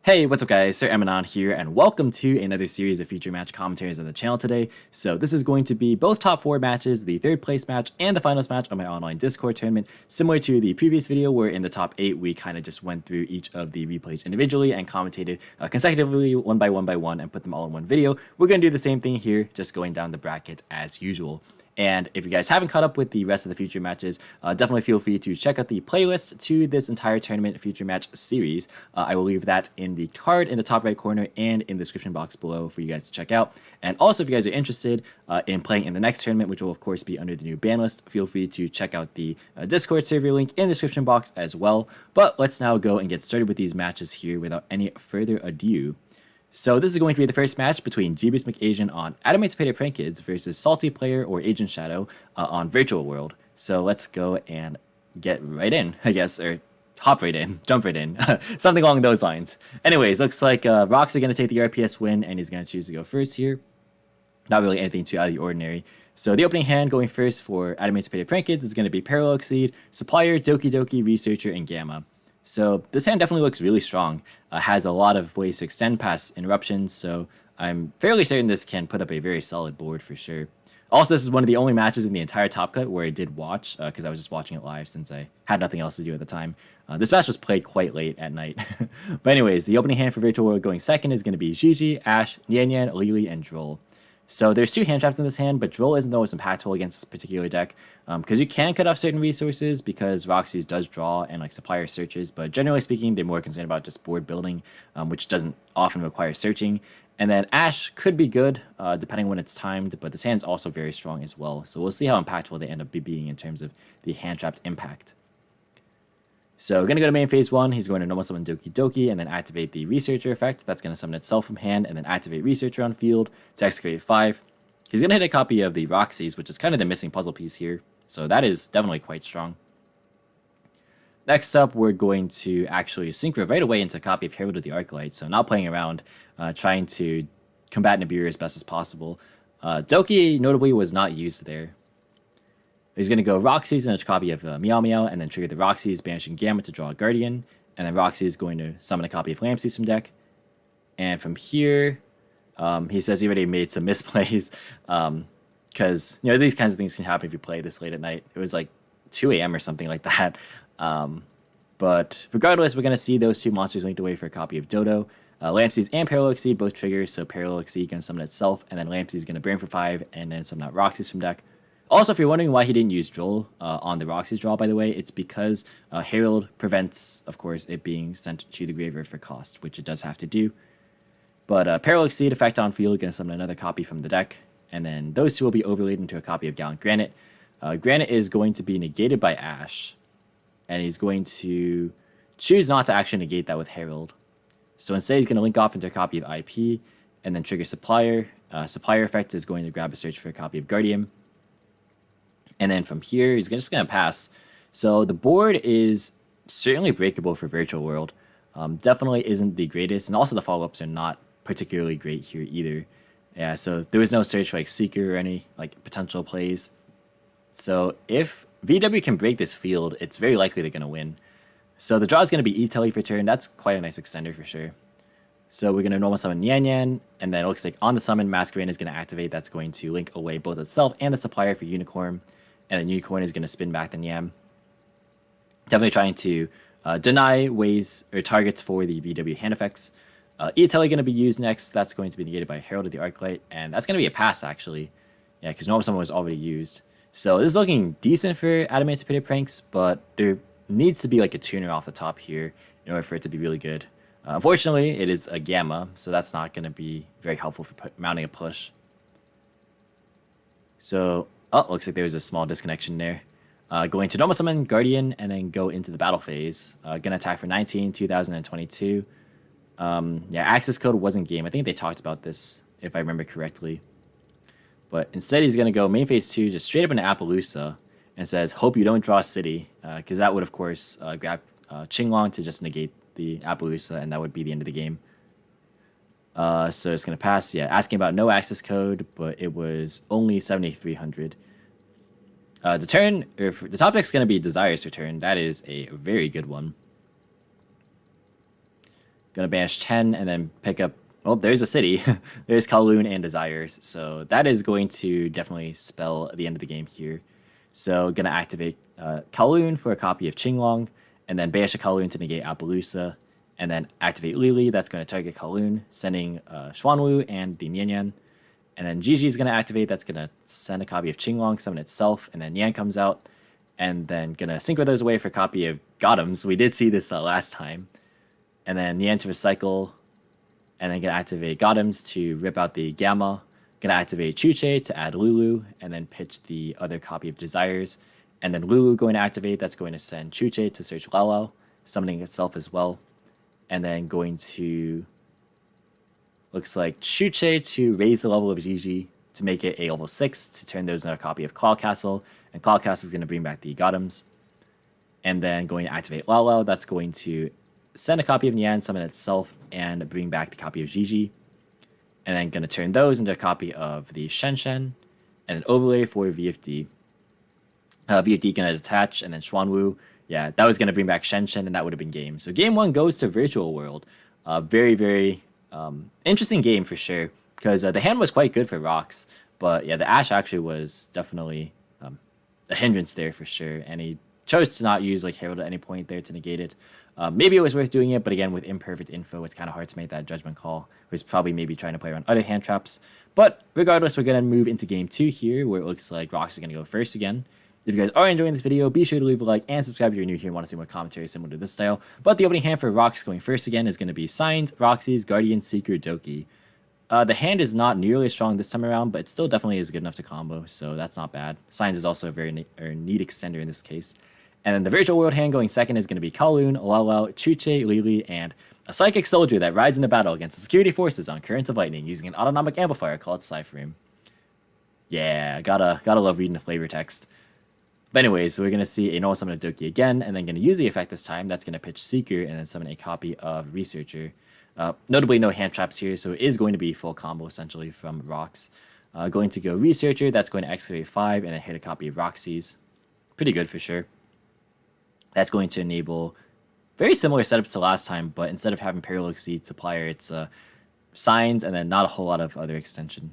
Hey, what's up guys, Sir Emanon here, and welcome to another series of feature match commentaries on the channel today. So this is going to be both top 4 matches, the 3rd place match, and the finals match of my online Discord tournament. Similar to the previous video where in the top 8 we kind of just went through each of the replays individually and commentated consecutively one by one and put them all in one video. We're going to do the same thing here, just going down the brackets as usual. And if you guys haven't caught up with the rest of the future matches, definitely feel free to check out the playlist to this entire tournament future match series. I will leave that in the card in the top right corner and in the description box below for you guys to check out. And also, if you guys are interested in playing in the next tournament, which will of course be under the new ban list, feel free to check out the Discord server link in the description box as well. But let's now go and get started with these matches here without any further ado. So this is going to be the first match between Jeebus McAsian on Adamancipator Prank Kids versus Salty Player or Agent Shadow on Virtual World. So let's go and get right in, I guess, or hop right in, jump right in, something along those lines. Anyways, looks like Rocks are going to take the RPS win, and he's going to choose to go first here. Not really anything too out of the ordinary. So the opening hand going first for Adamancipator Prank Kids is going to be Parallel Exceed, Supplier, Doki Doki, Researcher, and Gamma. So this hand definitely looks really strong. Has a lot of ways to extend past interruptions, so I'm fairly certain this can put up a very solid board for sure. Also, this is one of the only matches in the entire Top Cut where I did watch, because I was just watching it live since I had nothing else to do at the time. This match was played quite late at night. But anyways, the opening hand for Virtual World going second is going to be Gigi, Ash, Nian, Lili, and Droll. So there's 2 hand traps in this hand, but Droll isn't the most impactful against this particular deck, because you can cut off certain resources because Roxy's does draw and like supplier searches, but generally speaking, they're more concerned about just board building, which doesn't often require searching. And then Ash could be good, depending when it's timed, but this hand's also very strong as well, so we'll see how impactful they end up being in terms of the hand trapped impact. So we're going to go to main phase 1, he's going to normal summon Doki Doki and then activate the Researcher effect. That's going to summon itself from hand and then activate Researcher on field to excavate 5. He's going to hit a copy of the Roxy's, which is kind of the missing puzzle piece here. So that is definitely quite strong. Next up, we're going to actually synchro right away into a copy of Herald of the Arclight. So not playing around, trying to combat Nibiru as best as possible. Doki notably was not used there. He's going to go Roxy's and a copy of Meow Meow, and then trigger the Roxy's, banishing Gamma to draw a Guardian. And then Roxy is going to summon a copy of Lampsies from deck. And from here, he says he already made some misplays. Because, you know, these kinds of things can happen if you play this late at night. It was like 2 a.m. or something like that. But regardless, we're going to see those 2 monsters linked away for a copy of Dodo. Lampsies and Parallel Exceed both trigger, so Parallel Exceed can summon itself, and then Lampsies is going to burn for 5, and then summon out Roxy's from deck. Also, if you're wondering why he didn't use Droll on the Roxy's draw, by the way, it's because Herald prevents, of course, it being sent to the graveyard for cost, which it does have to do. But Parallel Exceed effect on field, going to summon another copy from the deck, and then those 2 will be overlaid into a copy of Gallant Granite. Granite is going to be negated by Ash, and he's going to choose not to actually negate that with Herald. So instead, he's going to link off into a copy of IP, and then trigger Supplier. Supplier effect is going to grab a search for a copy of Guardian. And then from here, he's just going to pass. So the board is certainly breakable for Virtual World. Definitely isn't the greatest, and also the follow-ups are not particularly great here either. Yeah, so there was no search for like Seeker or any like potential plays. So if VW can break this field, it's very likely they're going to win. So the draw is going to be E-Telly for turn. That's quite a nice extender for sure. So we're going to normal summon Nian, and then it looks like on the summon, Masquerain is going to activate. That's going to link away both itself and the Supplier for Unicorn. And then Unicorn is going to spin back the Niam. Definitely trying to deny ways or targets for the VW hand effects. E-Telly going to be used next. That's going to be negated by Herald of the Arclight. And that's going to be a pass, actually. Yeah, because normal summon was already used. So this is looking decent for Adamancipator Pranks, but there needs to be like a tuner off the top here in order for it to be really good. Unfortunately, it is a Gamma, so that's not going to be very helpful for mounting a push. So, oh, looks like there was a small disconnection there. Going to normal summon Guardian and then go into the battle phase. Gonna attack for 19, 2022. Yeah, access code wasn't game. I think they talked about this, if I remember correctly. But instead, he's gonna go main phase 2, just straight up into Appaloosa, and says, hope you don't draw City, because that would, of course, grab Qinglong to just negate the Appaloosa, and that would be the end of the game. So it's going to pass. Yeah, asking about no access code, but it was only 7,300. The turn, or the top deck's going to be Desires Return. That is a very good one. Gonna banish 10 and then pick up. Oh, there's a city. There's Kowloon and Desires. So that is going to definitely spell the end of the game here. So gonna activate Kowloon for a copy of Qinglong, and then banish a Kowloon to negate Appaloosa, and then activate Lili. That's going to target Kowloon, sending Xuanwu and the Nian. And then Gigi is going to activate. That's going to send a copy of Qinglong, summon itself, and then Yan comes out, and then gonna synchro those away for a copy of Gotham's. We did see this last time. And then Yan to recycle, and then gonna activate Gotham's to rip out the Gamma. Gonna activate Chuche to add Lulu, and then pitch the other copy of Desires. And then Lulu going to activate, that's going to send Chuche to search Lao, summoning itself as well. And then going to, looks like Chuche to raise the level of Gigi to make it a level 6 to turn those into a copy of Claw Castle. And Claw Castle is going to bring back the Gotham's. And then going to activate Lao, that's going to send a copy of Nian, summon itself, and bring back the copy of Gigi. And then going to turn those into a copy of the Shen, and an overlay for VFD. VFD going to detach, and then Xuanwu. Yeah, that was going to bring back Shen, and that would have been game. So game 1 goes to Virtual World. Very, very interesting game for sure, because the hand was quite good for rocks. But yeah, the Ash actually was definitely a hindrance there for sure, and he chose to not use like Herald at any point there to negate it. Maybe it was worth doing it, but again, with imperfect info, it's kind of hard to make that judgment call. He was probably maybe trying to play around other hand traps. But regardless, we're going to move into game 2 here, where it looks like Rocks is going to go first again. If you guys are enjoying this video, be sure to leave a like and subscribe if you're new here and want to see more commentary similar to this style. But the opening hand for Rocks going first again is going to be Signs, Roxy's, Guardian, Seeker, Doki. The hand is not nearly as strong this time around, but it still definitely is good enough to combo, so that's not bad. Signs is also a very neat extender in this case. And then the Virtual World hand going second is going to be Kowloon, Lao, Chuche, Lili, and a Psychic Soldier that rides into battle against the security forces on Currents of Lightning using an autonomic amplifier called Cypherim. Yeah, gotta love reading the flavor text. But anyways, so we're going to see a normal summon of Doki again, and then going to use the effect this time. That's going to pitch Seeker and then summon a copy of Researcher. Notably, no hand traps here, so it is going to be full combo essentially from Rocks. Going to go Researcher, that's going to excavate 5 and then hit a copy of Roxy's. Pretty good for sure. That's going to enable very similar setups to last time, but instead of having Parallel Exceed Supplier, it's Signs and then not a whole lot of other extension.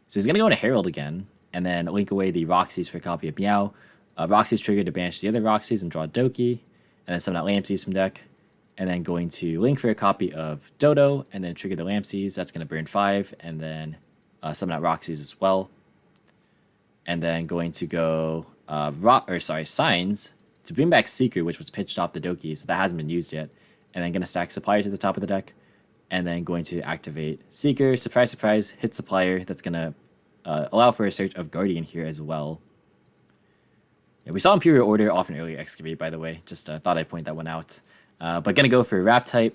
So he's going to go into Herald again, and then link away the Roxy's for a copy of Meow. Roxy's triggered to banish the other Roxy's and draw Doki, and then summon out Lampsies from deck. And then going to link for a copy of Dodo, and then trigger the Lampsies. That's going to burn 5, and then summon out Roxy's as well. And then going to go Signs to bring back Seeker, which was pitched off the Doki, so that hasn't been used yet. And then going to stack Supplier to the top of the deck. And then going to activate Seeker, surprise, surprise, hit Supplier. That's going to allow for a search of Guardian here as well. Yeah, we saw Imperial Order off an earlier Excavate, by the way. Just thought I'd point that one out. But going to go for Wrap type,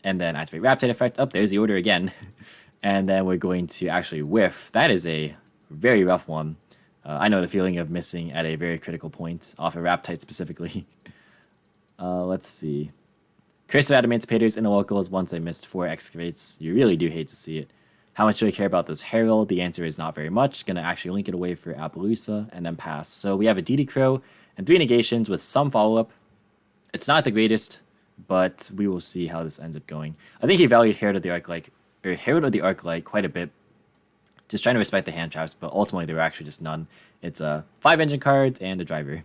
and then activate Wrap type effect. Oh, there's the order again. And then we're going to actually whiff. That is a very rough one. I know the feeling of missing at a very critical point, off a Wrap type specifically. Let's see. Curse of Adamancipators in the locals once I missed 4 Excavates. You really do hate to see it. How much do I care about this Herald? The answer is not very much. Gonna actually link it away for Appaloosa and then pass. So we have a DD Crow and 3 negations with some follow-up. It's not the greatest, but we will see how this ends up going. I think he valued Herald of the Arclight quite a bit. Just trying to respect the hand traps, but ultimately there were actually just none. It's 5 engine cards and a driver.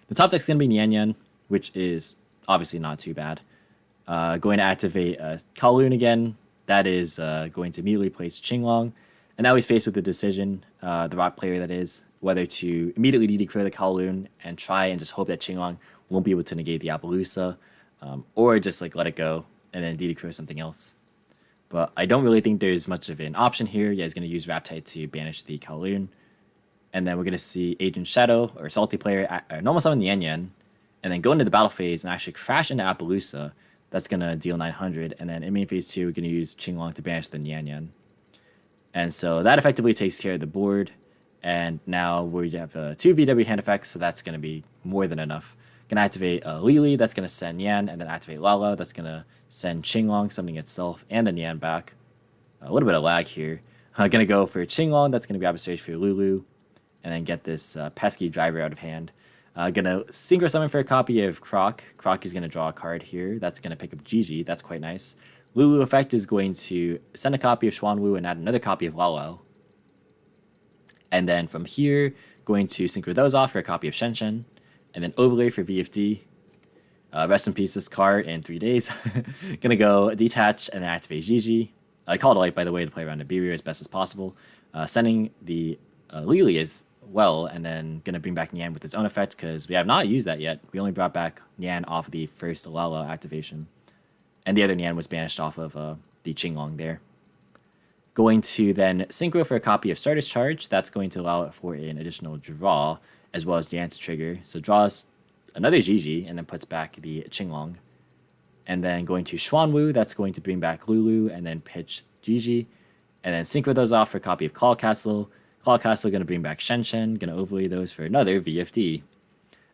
The top deck's gonna be Nian, which is obviously not too bad. Going to activate Kowloon again. That is going to immediately place Qinglong. And now he's faced with the decision, the Rock player that is, whether to immediately DD Crow the Kowloon and try and just hope that Qinglong won't be able to negate the Appaloosa, or just like let it go and then DD Crow something else. But I don't really think there's much of an option here. Yeah, he's going to use Raptide to banish the Kowloon. And then we're going to see Agent Shadow, or Salty player, normal summon the Yan, and then go into the battle phase and actually crash into Appaloosa. That's going to deal 900, and then in main phase 2, we're going to use Qinglong to banish the Yan. And so that effectively takes care of the board, and now we have 2 VW hand effects, so that's going to be more than enough. Going to activate Lili, that's going to send Yan, and then activate Lala, that's going to send Qinglong, summoning itself, and then Yan back. A little bit of lag here. Going to go for Qinglong, that's going to grab a search for Lulu, and then get this pesky driver out of hand. Gonna synchro summon for a copy of Croc. Croc is gonna draw a card here. That's gonna pick up Gigi. That's quite nice. Lulu effect is going to send a copy of Xuanwu and add another copy of Lao. And then from here, going to synchro those off for a copy of Shenshen. And then overlay for VFD. Rest in peace, this card in 3 days. Gonna go detach and then activate Gigi. I called a light, by the way, to play around Nibiru as best as possible. Sending the Lily as well, and then gonna bring back Nian with its own effect because we have not used that yet. We only brought back Nian off of the first Lala activation. And the other Nian was banished off of the Qinglong there. Going to then synchro for a copy of Starter's Charge. That's going to allow it for an additional draw, as well as Nian to trigger. So draws another Gigi, and then puts back the Qinglong. And then going to Xuanwu, that's going to bring back Lulu, and then pitch Gigi. And then synchro those off for a copy of Claw Castle. Claw Castle going to bring back Shenshen, going to overlay those for another VFD.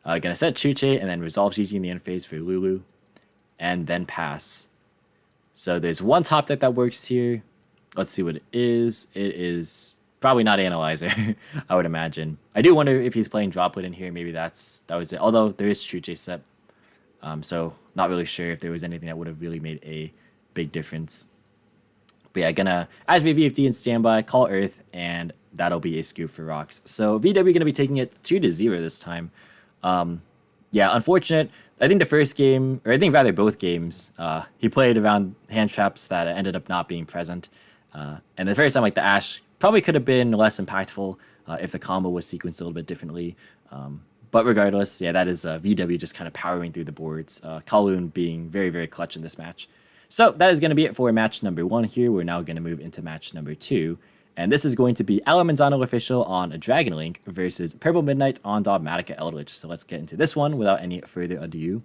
Going to set Chuche, and then resolve Gigi in the end phase for Lulu. And then pass. So there's one top deck that works here. Let's see what it is. It is probably not Analyzer, I would imagine. I do wonder if he's playing Droplet in here. Maybe that was it. Although there is Chuche set. So not really sure if there was anything that would have really made a big difference. But yeah, gonna activate VFD in standby, call Earth, and that'll be a scoop for rocks. So VW gonna be taking it 2-0 this time. Yeah, unfortunate. I think the first game, or I think rather both games, he played around hand traps that ended up not being present. And the first time, like the Ash probably could have been less impactful if the combo was sequenced a little bit differently. But regardless, yeah, that is VW just kind of powering through the boards. Kowloon being very, very clutch in this match. So that is going to be it for match number 1 here. We're now going to move into match number 2. And this is going to be Alamanzano official on a Dragon Link versus Purple Midnight on Dogmatika Eldlich. So let's get into this one without any further ado.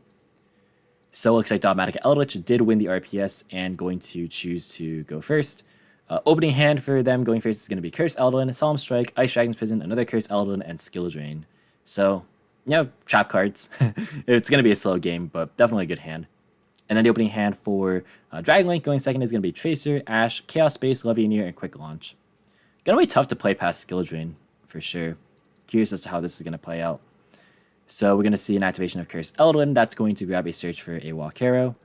So it looks like Dogmatika Eldlich did win the RPS and going to choose to go first. Opening hand for them going first is going to be Curse Eldon, Solemn Strike, Ice Dragon's Prison, another Curse Eldon, and Skill Drain. So, yeah, trap cards. It's going to be a slow game, but definitely a good hand. And then the opening hand for Dragon Link going second is going to be Tracer, Ash, Chaos Space, Levianeer, and Quick Launch. Gonna be tough to play past Skill Drain, for sure. Curious as to how this is going to play out. So we're going to see an activation of Curse Eldon. That's going to grab a search for a Walkero.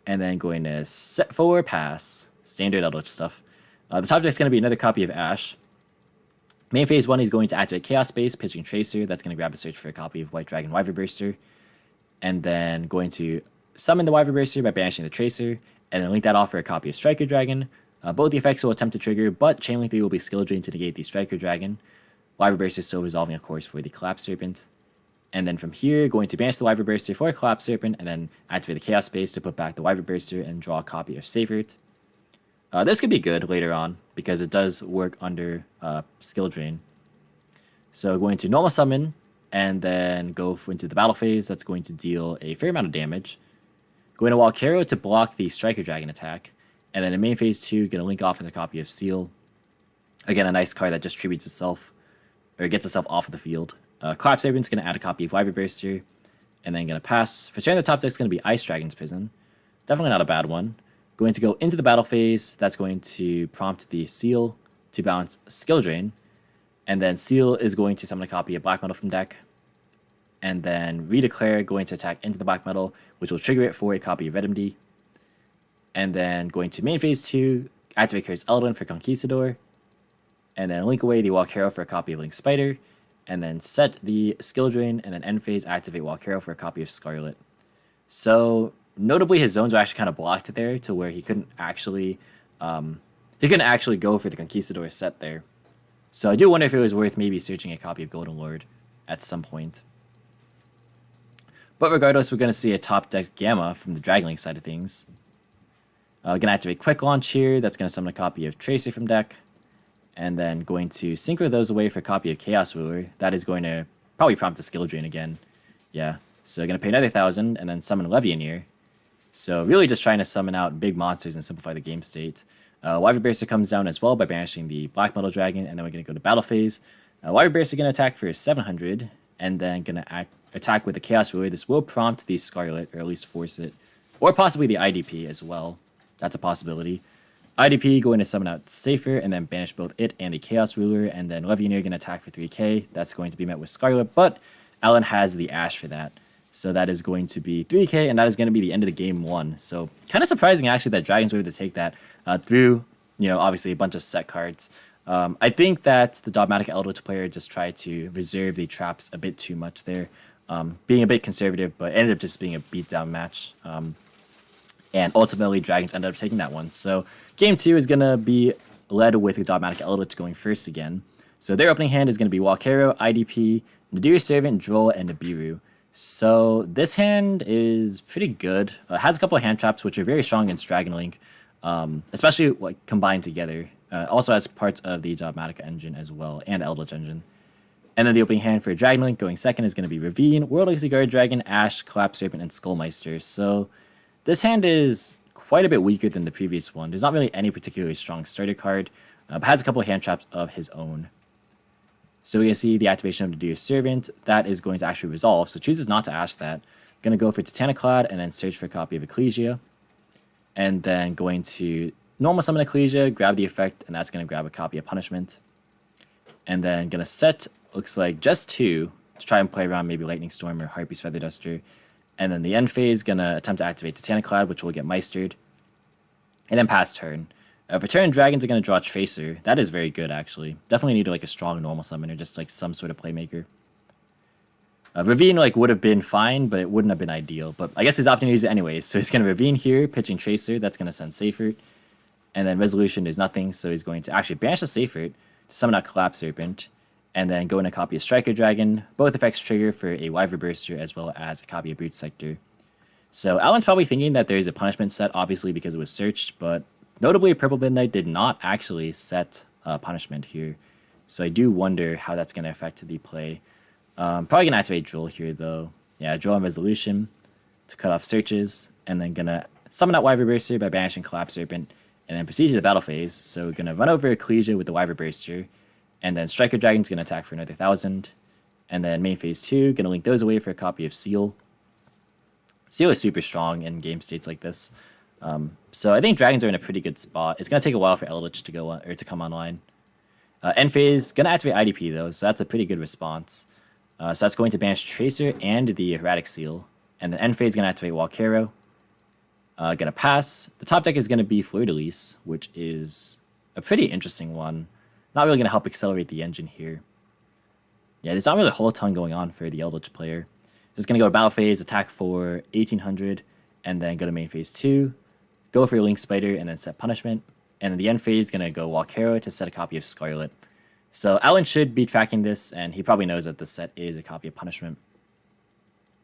And then going to set for pass. Standard Eldlich stuff. The top deck is going to be another copy of Ash. Main phase 1 is going to activate Chaos Space, pitching Tracer. That's going to grab a search for a copy of White Dragon Wyvern Burster. And then going to summon the Wyvern Burster by banishing the Tracer. And then link that off for a copy of Striker Dragon. Both the effects will attempt to trigger, but Chain Link 3 will be Skill Drain to negate the Striker Dragon. Wyvern Burster is still resolving, of course, for the Collapse Serpent. And then from here, going to banish the Wyvern Burster for a Collapse Serpent, and then activate the Chaos Space to put back the Wyvern Burster and draw a copy of Savert. This could be good later on, because it does work under Skill Drain. So going to normal summon, and then go into the battle phase. That's going to deal a fair amount of damage. Going to Walkero to block the Striker Dragon attack. And then in main phase 2, going to link off with a copy of Seal. Again, a nice card that just tributes itself, or gets itself off of the field. Collapse Serpent's going to add a copy of Wyvern Burster, and then going to pass. For turn, the top deck is going to be Ice Dragon's Prison. Definitely not a bad one. Going to go into the battle phase. That's going to prompt the Seal to bounce Skill Drain. And then Seal is going to summon a copy of Black Metal from deck. And then Redeclare going to attack into the Black Metal, which will trigger it for a copy of Redemdy. And then going to main phase 2, activate Curse Eldon for Conquistador. And then link away the Walkero for a copy of Link Spider. And then set the Skill Drain, and then end phase, activate Walkero for a copy of Scarlet. So notably, his zones were actually kind of blocked there to where he couldn't actually go for the Conquistador set there. So I do wonder if it was worth maybe searching a copy of Golden Lord at some point. But regardless, we're going to see a top deck Gamma from the Dragon Link side of things. Going to activate Quick Launch here. That's going to summon a copy of Tracer from deck. And then going to synchro those away for a copy of Chaos Ruler. That is going to probably prompt a Skill Drain again. Yeah, so going to pay another 1,000 and then summon Levianeer. So really just trying to summon out big monsters and simplify the game state. Wyvern Burster comes down as well by banishing the Black Metal Dragon, and then we're going to go to battle phase. Wyvern Burster going to attack for 700, and then going to attack with the Chaos Ruler. This will prompt the Scarlet, or at least force it. Or possibly the IDP as well. That's a possibility. IDP going to summon out Safer, and then banish both it and the Chaos Ruler, and then Levianeer going to attack for 3k. That's going to be met with Scarlet, but Alan has the Ash for that. So that is going to be 3k, and that is going to be the end of the game 1. So kind of surprising actually that Dragons were able to take that through, obviously a bunch of set cards. I think that the Dogmatika Eldlich player just tried to reserve the traps a bit too much there, being a bit conservative, but ended up just being a beatdown match. And ultimately, Dragons ended up taking that one. So game 2 is going to be led with the Dogmatika Eldlich going first again. So their opening hand is going to be Walkero, IDP, Nadir Servant, Droll, and Nibiru. So this hand is pretty good. It has a couple of hand traps, which are very strong against Dragon Link, especially like combined together. Also has parts of the Dogmatika engine as well, and the Eldlich engine. And then the opening hand for Dragon Link going second is going to be Ravine, World Legacy Guard Dragon, Ash, Collapse Serpent, and Skullmeister. So this hand is quite a bit weaker than the previous one. There's not really any particularly strong starter card, but has a couple of hand traps of his own. So we can see the activation of the Nadir Servant. That is going to actually resolve, so chooses not to Ash that. Going to go for Titaniclad and then search for a copy of Ecclesia. And then going to normal summon Ecclesia, grab the effect, and that's going to grab a copy of Punishment. And then going to set, looks like just 2 to try and play around maybe Lightning Storm or Harpy's Feather Duster. And then the end phase, going to attempt to activate Titaniclad, which will get Meistered. And then pass turn. For turn, Dragons are going to draw Tracer. That is very good, actually. Definitely need like a strong normal summoner, just like some sort of playmaker. Ravine would have been fine, but it wouldn't have been ideal. But I guess he's opting to use it anyways. So he's going to Ravine here, pitching Tracer. That's going to send Seifert. And then Resolution is nothing, so he's going to actually banish the Seifert to summon out Collapse Serpent. And then go in a copy of Striker Dragon. Both effects trigger for a Wyver Burster as well as a copy of Brute Sector. So Alan's probably thinking that there's a punishment set, obviously because it was searched, but notably Purple Midnight did not actually set punishment here. So I do wonder how that's going to affect the play. Probably going to activate Droll here though. Yeah, Droll and Resolution to cut off searches, and then going to summon out Wyver Burster by banishing Collapse Serpent, and then proceed to the battle phase. So we're going to run over Ecclesia with the Wyver Burster, and then Striker Dragon's going to attack for another 1,000. And then main phase 2, going to link those away for a copy of Seal. Seal is super strong in game states like this. So I think Dragons are in a pretty good spot. It's going to take a while for Eldlich to go on, or to come online. End phase, going to activate IDP though, so that's a pretty good response. So that's going to banish Tracer and the Erratic Seal. And then end phase is going to activate Walkero. Going to pass. The top deck is going to be Fleur-de-Lis, which is a pretty interesting one. Not really going to help accelerate the engine here. Yeah, there's not really a whole ton going on for the Eldlich player. Just going to go to battle phase, attack for 1800, and then go to main phase 2, go for your Link Spider, and then set punishment. And then the end phase is going to go Walkero to set a copy of Scarlet. So Alan should be tracking this, and he probably knows that the set is a copy of punishment.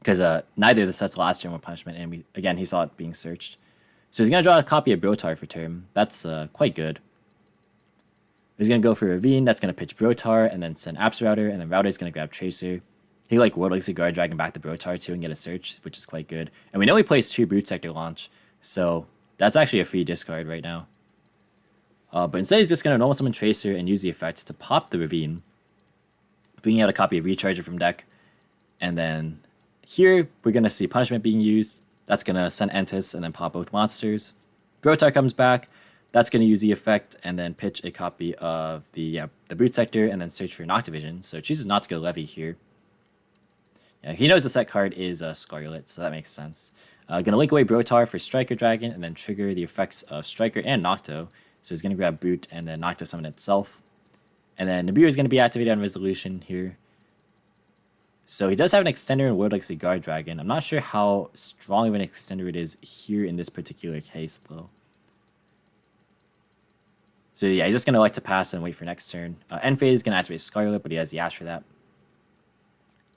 Because neither of the sets last turn were punishment, and again, he saw it being searched. So he's going to draw a copy of Brotar for turn. That's quite good. He's going to go for Ravine, that's going to pitch Brotar, and then send Apps Router, and then Router's going to grab Tracer. He World Legacy Guard Dragon back to Brotar too and get a search, which is quite good. And we know he plays 2 Brute Sector launch, so that's actually a free discard right now. But instead he's just going to normal summon Tracer and use the effect to pop the Ravine, bringing out a copy of Recharger from deck. And then here we're going to see Punishment being used. That's going to send Entis and then pop both monsters. Brotar comes back. That's going to use the effect and then pitch a copy of the Brute Sector and then search for Noctivision. So it chooses not to go Levy here. Yeah, he knows the set card is Scarlet, so that makes sense. Going to link away Brotar for Striker Dragon and then trigger the effects of Striker and Nocto. So he's going to grab Brute and then Nocto summon itself. And then Nibiru is going to be activated on Resolution here. So he does have an extender in World Legacy Guard Dragon. I'm not sure how strong of an extender it is here in this particular case though. So yeah, he's just going to to pass and wait for next turn. End phase is going to activate Scarlet, but he has the Ash for that.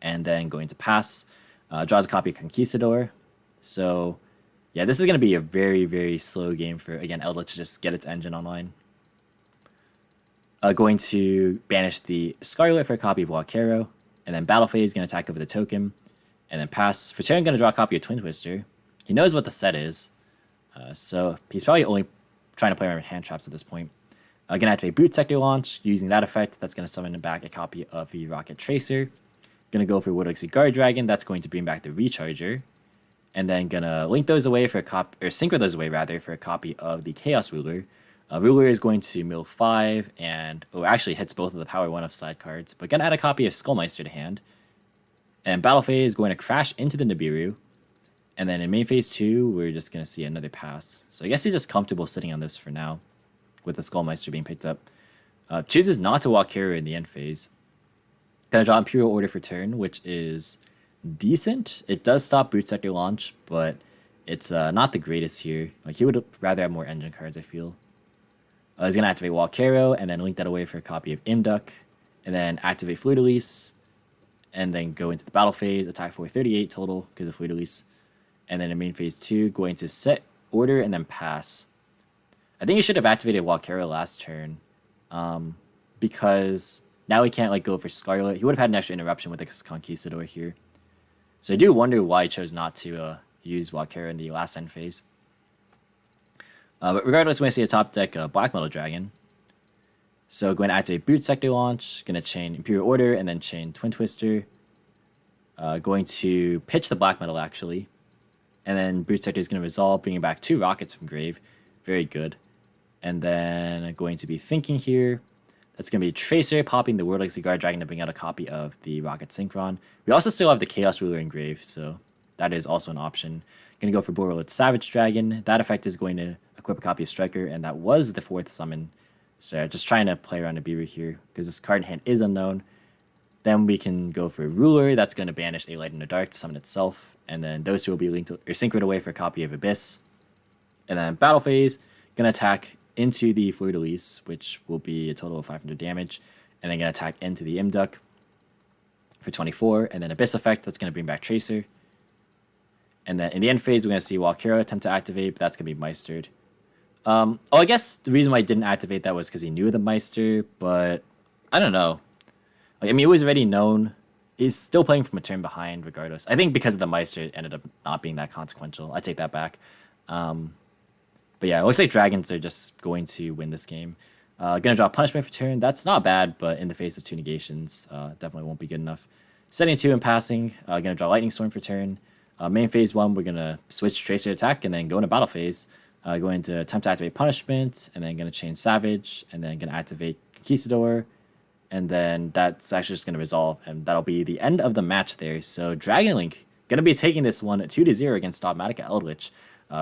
And then going to pass, draws a copy of Conquistador. So yeah, this is going to be a very, very slow game for, again, Eldlich to just get its engine online. Going to banish the Scarlet for a copy of Walkero. And then battle phase is going to attack over the token. And then pass. For turn, going to draw a copy of Twin Twister. He knows what the set is. So he's probably only trying to play around with hand traps at this point. Going to activate Brute Sector launch. Using that effect, that's going to summon back a copy of the Rocket Tracer. Going to go for World Legacy Guard Dragon. That's going to bring back the Recharger. And then going to link those away for a copy, or synchro those away rather, for a copy of the Chaos Ruler. Ruler is going to mill 5 and, actually hits both of the power 1 of side cards, but going to add a copy of Skullmeister to hand. And battle phase going to crash into the Nibiru. And then in main phase 2, we're just going to see another pass. So I guess he's just comfortable sitting on this for now, with the Skullmeister being picked up. Chooses not to walk Hero in the end phase. Gonna draw Imperial Order for turn, which is decent. It does stop Boot Sector launch, but it's not the greatest here. Like, he would rather have more engine cards, I feel. He's going to activate Walk Hero, and then link that away for a copy of Imduck, and then activate Fluid Release, and then go into the battle phase, attack for 38 total because of Fluid Release. And then in main phase 2, going to set order and then pass. I think he should have activated Walk Hero last turn, because now he can't like go for Scarlet. He would have had an extra interruption with the Conquistador here. So I do wonder why he chose not to use Walk Hero in the last end phase. But regardless, when I see a top deck Black Metal Dragon, so going to activate Boot Sector Launch, going to chain Imperial Order, and then chain Twin Twister. Going to pitch the Black Metal, actually. And then Boot Sector is going to resolve, bringing back 2 rockets from grave. Very good. And then going to be thinking here. That's going to be Tracer, popping the World Legacy Guard Dragon to bring out a copy of the Rocket Synchron. We also still have the Chaos Ruler in grave, so that is also an option. Going to go for Borrowed Savage Dragon. That effect is going to equip a copy of Striker, and that was the 4th summon. So just trying to play around Nibiru here, because this card in hand is unknown. Then we can go for Ruler. That's going to banish a Light in the Dark to summon itself. And then those two will be linked or synchroned away for a copy of Abyss. And then battle phase, going to attack into the Fluid Release, which will be a total of 500 damage. And then going to attack into the Imduck for 24. And then Abyss effect, that's going to bring back Tracer. And then in the end phase, we're going to see Walk Hero attempt to activate, but that's going to be Meistered. I guess the reason why I didn't activate that was because he knew the Meister, but I don't know. Like, I mean, it was already known. He's still playing from a turn behind regardless. I think because of the Meister, it ended up not being that consequential. I take that back. But yeah, it looks like Dragons are just going to win this game. Gonna draw Punishment for turn. That's not bad, but in the face of 2 negations, definitely won't be good enough. Setting 2 and passing. Gonna draw Lightning Storm for turn. Main phase 1, we're gonna switch Tracer attack and then go into battle phase. Going to attempt to activate Punishment, and then going to chain Savage, and then going to activate Conquistador, and then that's actually just going to resolve, and that'll be the end of the match there. So Dragon Link going to be taking this one 2-0 against Dogmatika Eldlich.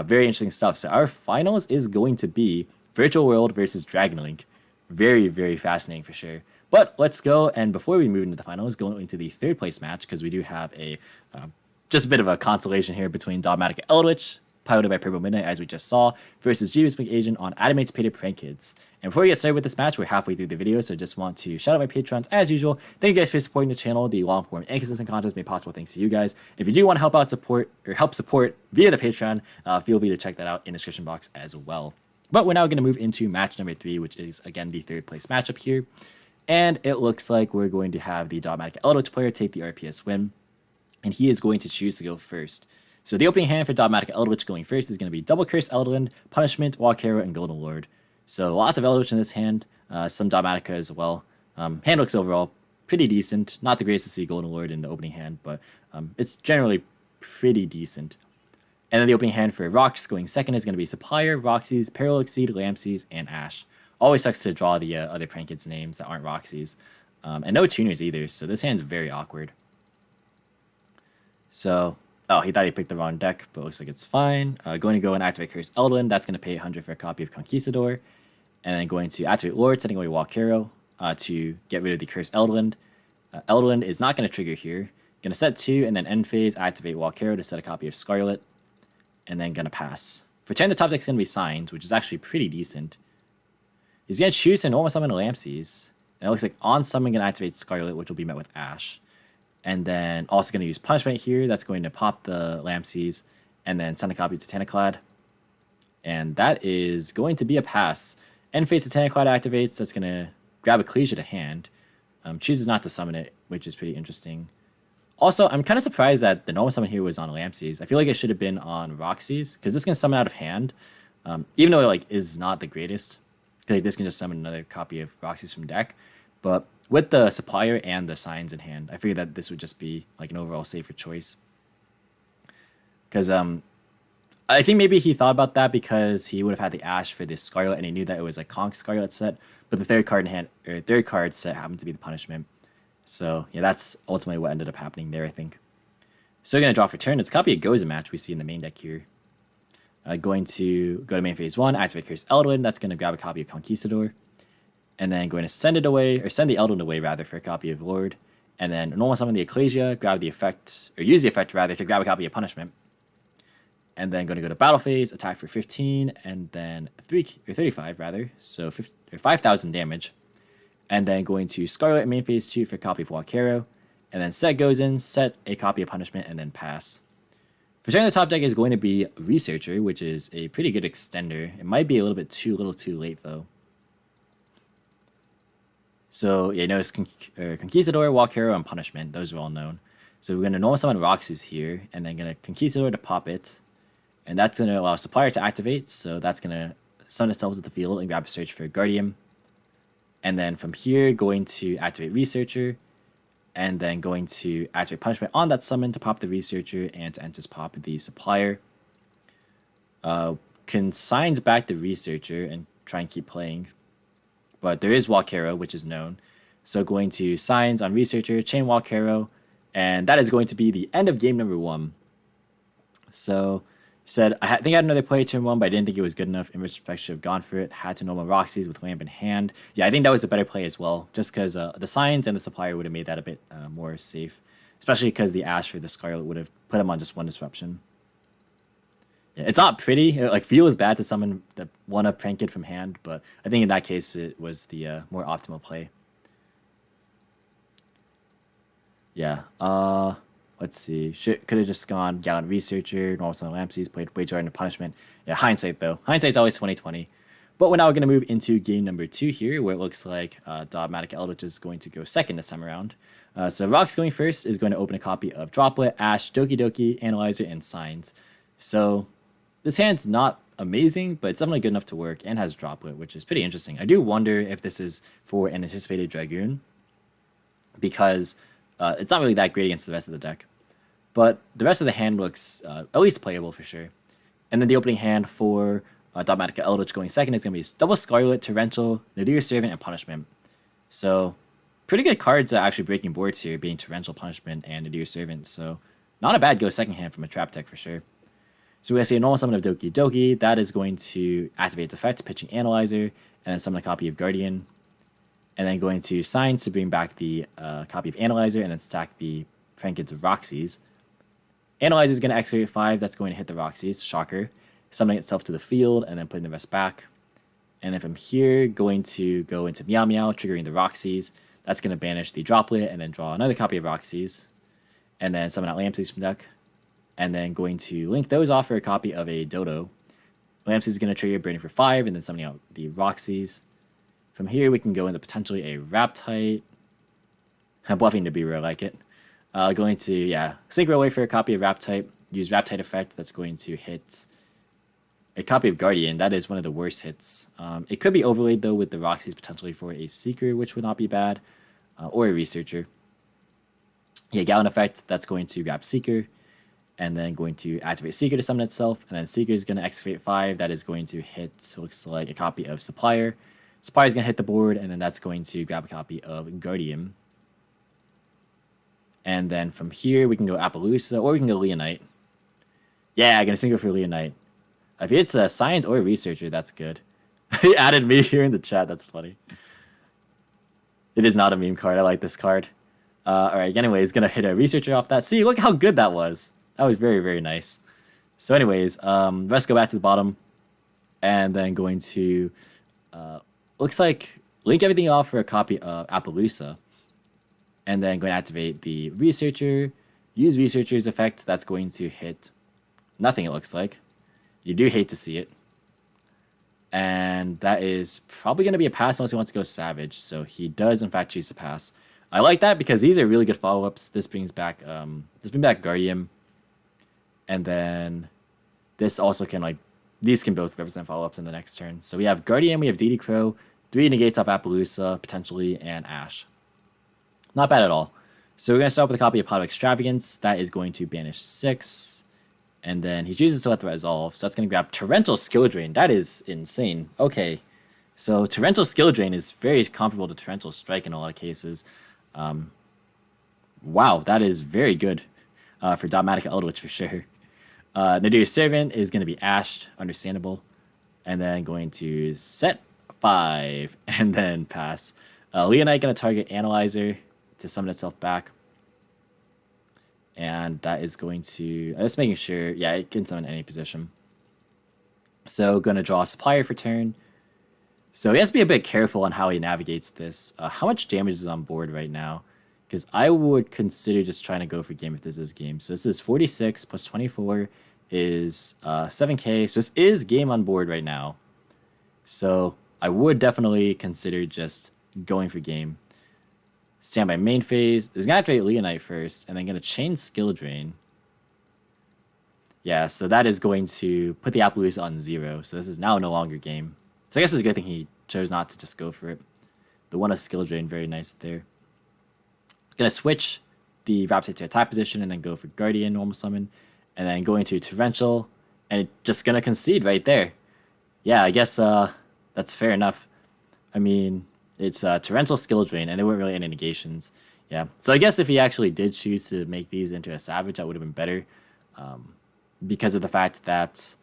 Very interesting stuff. So our finals is going to be Virtual World versus Dragon Link. Very, very fascinating for sure. But let's go, and before we move into the finals, going into the 3rd place match, because we do have a just a bit of a consolation here between Dogmatika Eldlich, piloted by Purple Midnight, as we just saw, versus Jeebus Agent on Adamancipator Prank Kids. And before we get started with this match, we're halfway through the video, so just want to shout out my patrons as usual. Thank you guys for supporting the channel. The long form and consistent content is made possible thanks to you guys. If you do want to help support via the Patreon, feel free to check that out in the description box as well. But we're now going to move into match number 3, which is again the 3rd place matchup here. And it looks like we're going to have the Dogmatika Eldlich player take the RPS win, and he is going to choose to go first. So the opening hand for Dogmatika Eldlich going first is going to be Double Curse Eldland, Punishment, Walk Hero, and Golden Lord. So lots of Eldlich in this hand, some Dogmatika as well. Hand looks overall pretty decent. Not the greatest to see Golden Lord in the opening hand, but it's generally pretty decent. And then the opening hand for Rocks going second is going to be Supplier, Roxy's, Peril Exceed, Lampsies, and Ash. Always sucks to draw the other Prank Kids names that aren't Roxy's. And no tuners either, so this hand's very awkward. So... oh, he thought he picked the wrong deck, but looks like it's fine. Going to go and activate Curse Eldland. That's going to pay 100 for a copy of Conquistador. And then going to activate Lord, setting away Walk Hero to get rid of the Curse Eldland. Eldland is not going to trigger here. Going to set 2, and then end phase, activate Walk Hero to set a copy of Scarlet. And then going to pass. For turn, the top deck's going to be Signs, which is actually pretty decent. He's going to choose an normal summon to Lampsies. And it looks like on summon, going to activate Scarlet, which will be met with Ash. And then also going to use Punishment here. That's going to pop the Lampsies and then send a copy to Tentaclad. And that is going to be a pass. End phase of Tentaclad activates. That's going to grab Ecclesia to hand. Chooses not to summon it, which is pretty interesting. Also, I'm kind of surprised that the normal summon here was on Lampsies. I feel like it should have been on Roxy's, because this can summon out of hand. Even though it like is not the greatest. Like, this can just summon another copy of Roxy's from deck. But with the Supplier and the Signs in hand, I figured that this would just be like an overall safer choice. Because I think maybe he thought about that because he would have had the Ash for the Scarlet, and he knew that it was a Conch Scarlet set. But the third card in hand, or third card set, happened to be the Punishment. So yeah, that's ultimately what ended up happening there, I think. So we're going to draw for turn. It's a copy of Goza match we see in the main deck here. Going to go to main phase 1, activate Curse Eldwin. That's going to grab a copy of Conquistador. And then going to send it away, or send the Eldwin away rather, for a copy of Lord. And then normal summon the Ecclesia, grab the effect, or use the effect rather, to grab a copy of Punishment. And then going to go to battle phase, attack for 15, and then 35 rather, so 5,000 damage. And then going to Scarlet in main phase 2 for a copy of Walkero. And then set goes in, set a copy of Punishment, and then pass. For turn, the top deck is going to be Researcher, which is a pretty good extender. It might be a little bit too late, though. So, yeah, notice Conquistador, Walkero, and Punishment. Those are all known. So we're going to normal summon Roxas here, and then going to Conquistador to pop it. And that's going to allow Supplier to activate, so that's going to summon itself to the field and grab a search for Guardian. And then from here, going to activate Researcher, and then going to activate Punishment on that summon to pop the Researcher and to just pop the Supplier. Consigns back the Researcher and try and keep playing. But there is Walkero, which is known. So going to Signs on Researcher, chain Walkero, and that is going to be the end of game number 1. So said, I think I had another play turn 1, but I didn't think it was good enough. In retrospect, should have gone for it. Had to normal Roxy's with Lamp in hand. Yeah, I think that was a better play as well, just because the Signs and the Supplier would have made that a bit more safe. Especially because the Ash for the Scarlet would have put him on just 1 disruption. Yeah, it's not pretty. It feels bad to summon the 1-up Pranked from hand, but I think in that case it was the more optimal play. Yeah, let's see. Could have just gone Gallant Researcher, normal summon Lampsies, played Wage Garden Punishment. Yeah, hindsight though. Hindsight's always 20/20. But we're now going to move into game number 2 here, where it looks like Dogmatika Eldlich is going to go second this time around. So Rox going first is going to open a copy of Droplet, Ash, Doki Doki, Analyzer, and Signs. So this hand's not amazing, but it's definitely good enough to work and has Droplet, which is pretty interesting. I do wonder if this is for an anticipated Dragoon, because it's not really that great against the rest of the deck. But the rest of the hand looks at least playable for sure. And then the opening hand for Dogmatika Eldlich going second is going to be double Scarlet, Torrential, Nadir Servant, and Punishment. So pretty good cards actually breaking boards here, being Torrential, Punishment, and Nadir Servant. So not a bad go second hand from a trap deck for sure. So we're going to see a normal summon of Doki Doki. That is going to activate its effect, pitching Analyzer, and then summon a copy of Guardian. And then going to Signs to bring back the copy of Analyzer, and then stack the Pranked Roxy's. Analyzer is going to activate 5. That's going to hit the Roxy's. Shocker. Summoning itself to the field, and then putting the rest back. And then from here, going to go into Meow Meow, triggering the Roxy's. That's going to banish the Droplet, and then draw another copy of Roxy's. And then summon out Lampsies from deck. And then going to link those off for a copy of a Dodo. Lampsies is going to trigger Burning for 5, and then summoning out the Roxy's. From here, we can go into potentially a Raptite. I'm bluffing to be real, like it. Going to, Synchro away for a copy of Raptite. Use Raptite effect. That's going to hit a copy of Guardian. That is one of the worst hits. It could be overlaid, though, with the Roxy's potentially for a Seeker, which would not be bad. Or a Researcher. Yeah, Gallant effect. That's going to grab Seeker. And then going to activate Seeker to summon itself. And then Seeker is going to excavate 5. That is going to hit, looks like, a copy of Supplier. Supplier's going to hit the board, and then that's going to grab a copy of Guardian. And then from here, we can go Appaloosa, or we can go Leonite. Yeah, I'm going to single for Leonite. If it's a Science or a Researcher, that's good. He added me here in the chat. That's funny. It is not a meme card. I like this card. Alright, anyways, going to hit a Researcher off that. See, look how good that was. That was very, very nice. So anyways, let's go back to the bottom. And then going to... looks like link everything off for a copy of Appaloosa. And then going to activate the Researcher. Use Researcher's effect. That's going to hit nothing, it looks like. You do hate to see it. And that is probably going to be a pass unless he wants to go Savage. So he does, in fact, choose to pass. I like that because these are really good follow-ups. This brings back Guardian. And then this also can, these can both represent follow-ups in the next turn. So we have Guardian, we have DD Crow, 3 negates off Appaloosa, potentially, and Ash. Not bad at all. So we're going to start with a copy of Pot of Extravagance. That is going to banish 6. And then he chooses to let the resolve. So that's going to grab Torrential Skill Drain. That is insane. Okay. So Torrential Skill Drain is very comparable to Torrential Strike in a lot of cases. Wow, that is very good for Dogmatika Eldlich for sure. Nadiri's Servant is going to be Ashed, understandable. And then going to set 5 and then pass. Leonite going to target Analyzer to summon itself back. And that is going to... I'm just making sure... Yeah, it can summon any position. So going to draw a Supplier for turn. So he has to be a bit careful on how he navigates this. How much damage is on board right now? Because I would consider just trying to go for game if this is game. So this is 46 plus 24 is 7k. So this is game on board right now. So I would definitely consider just going for game. Stand by main phase. Is going to activate Leonite first. And then going to chain Skill Drain. Yeah, so that is going to put the Appaloosa on 0. So this is now no longer game. So I guess it's a good thing he chose not to just go for it. The one of Skill Drain, very nice there. Gonna switch the Raptor to attack position and then go for Guardian normal summon. And then going to Torrential. And it just gonna concede right there. Yeah, I guess that's fair enough. I mean, it's Torrential Skill Drain and there weren't really any negations. Yeah, so I guess if he actually did choose to make these into a Savage, that would have been better. Because of the fact that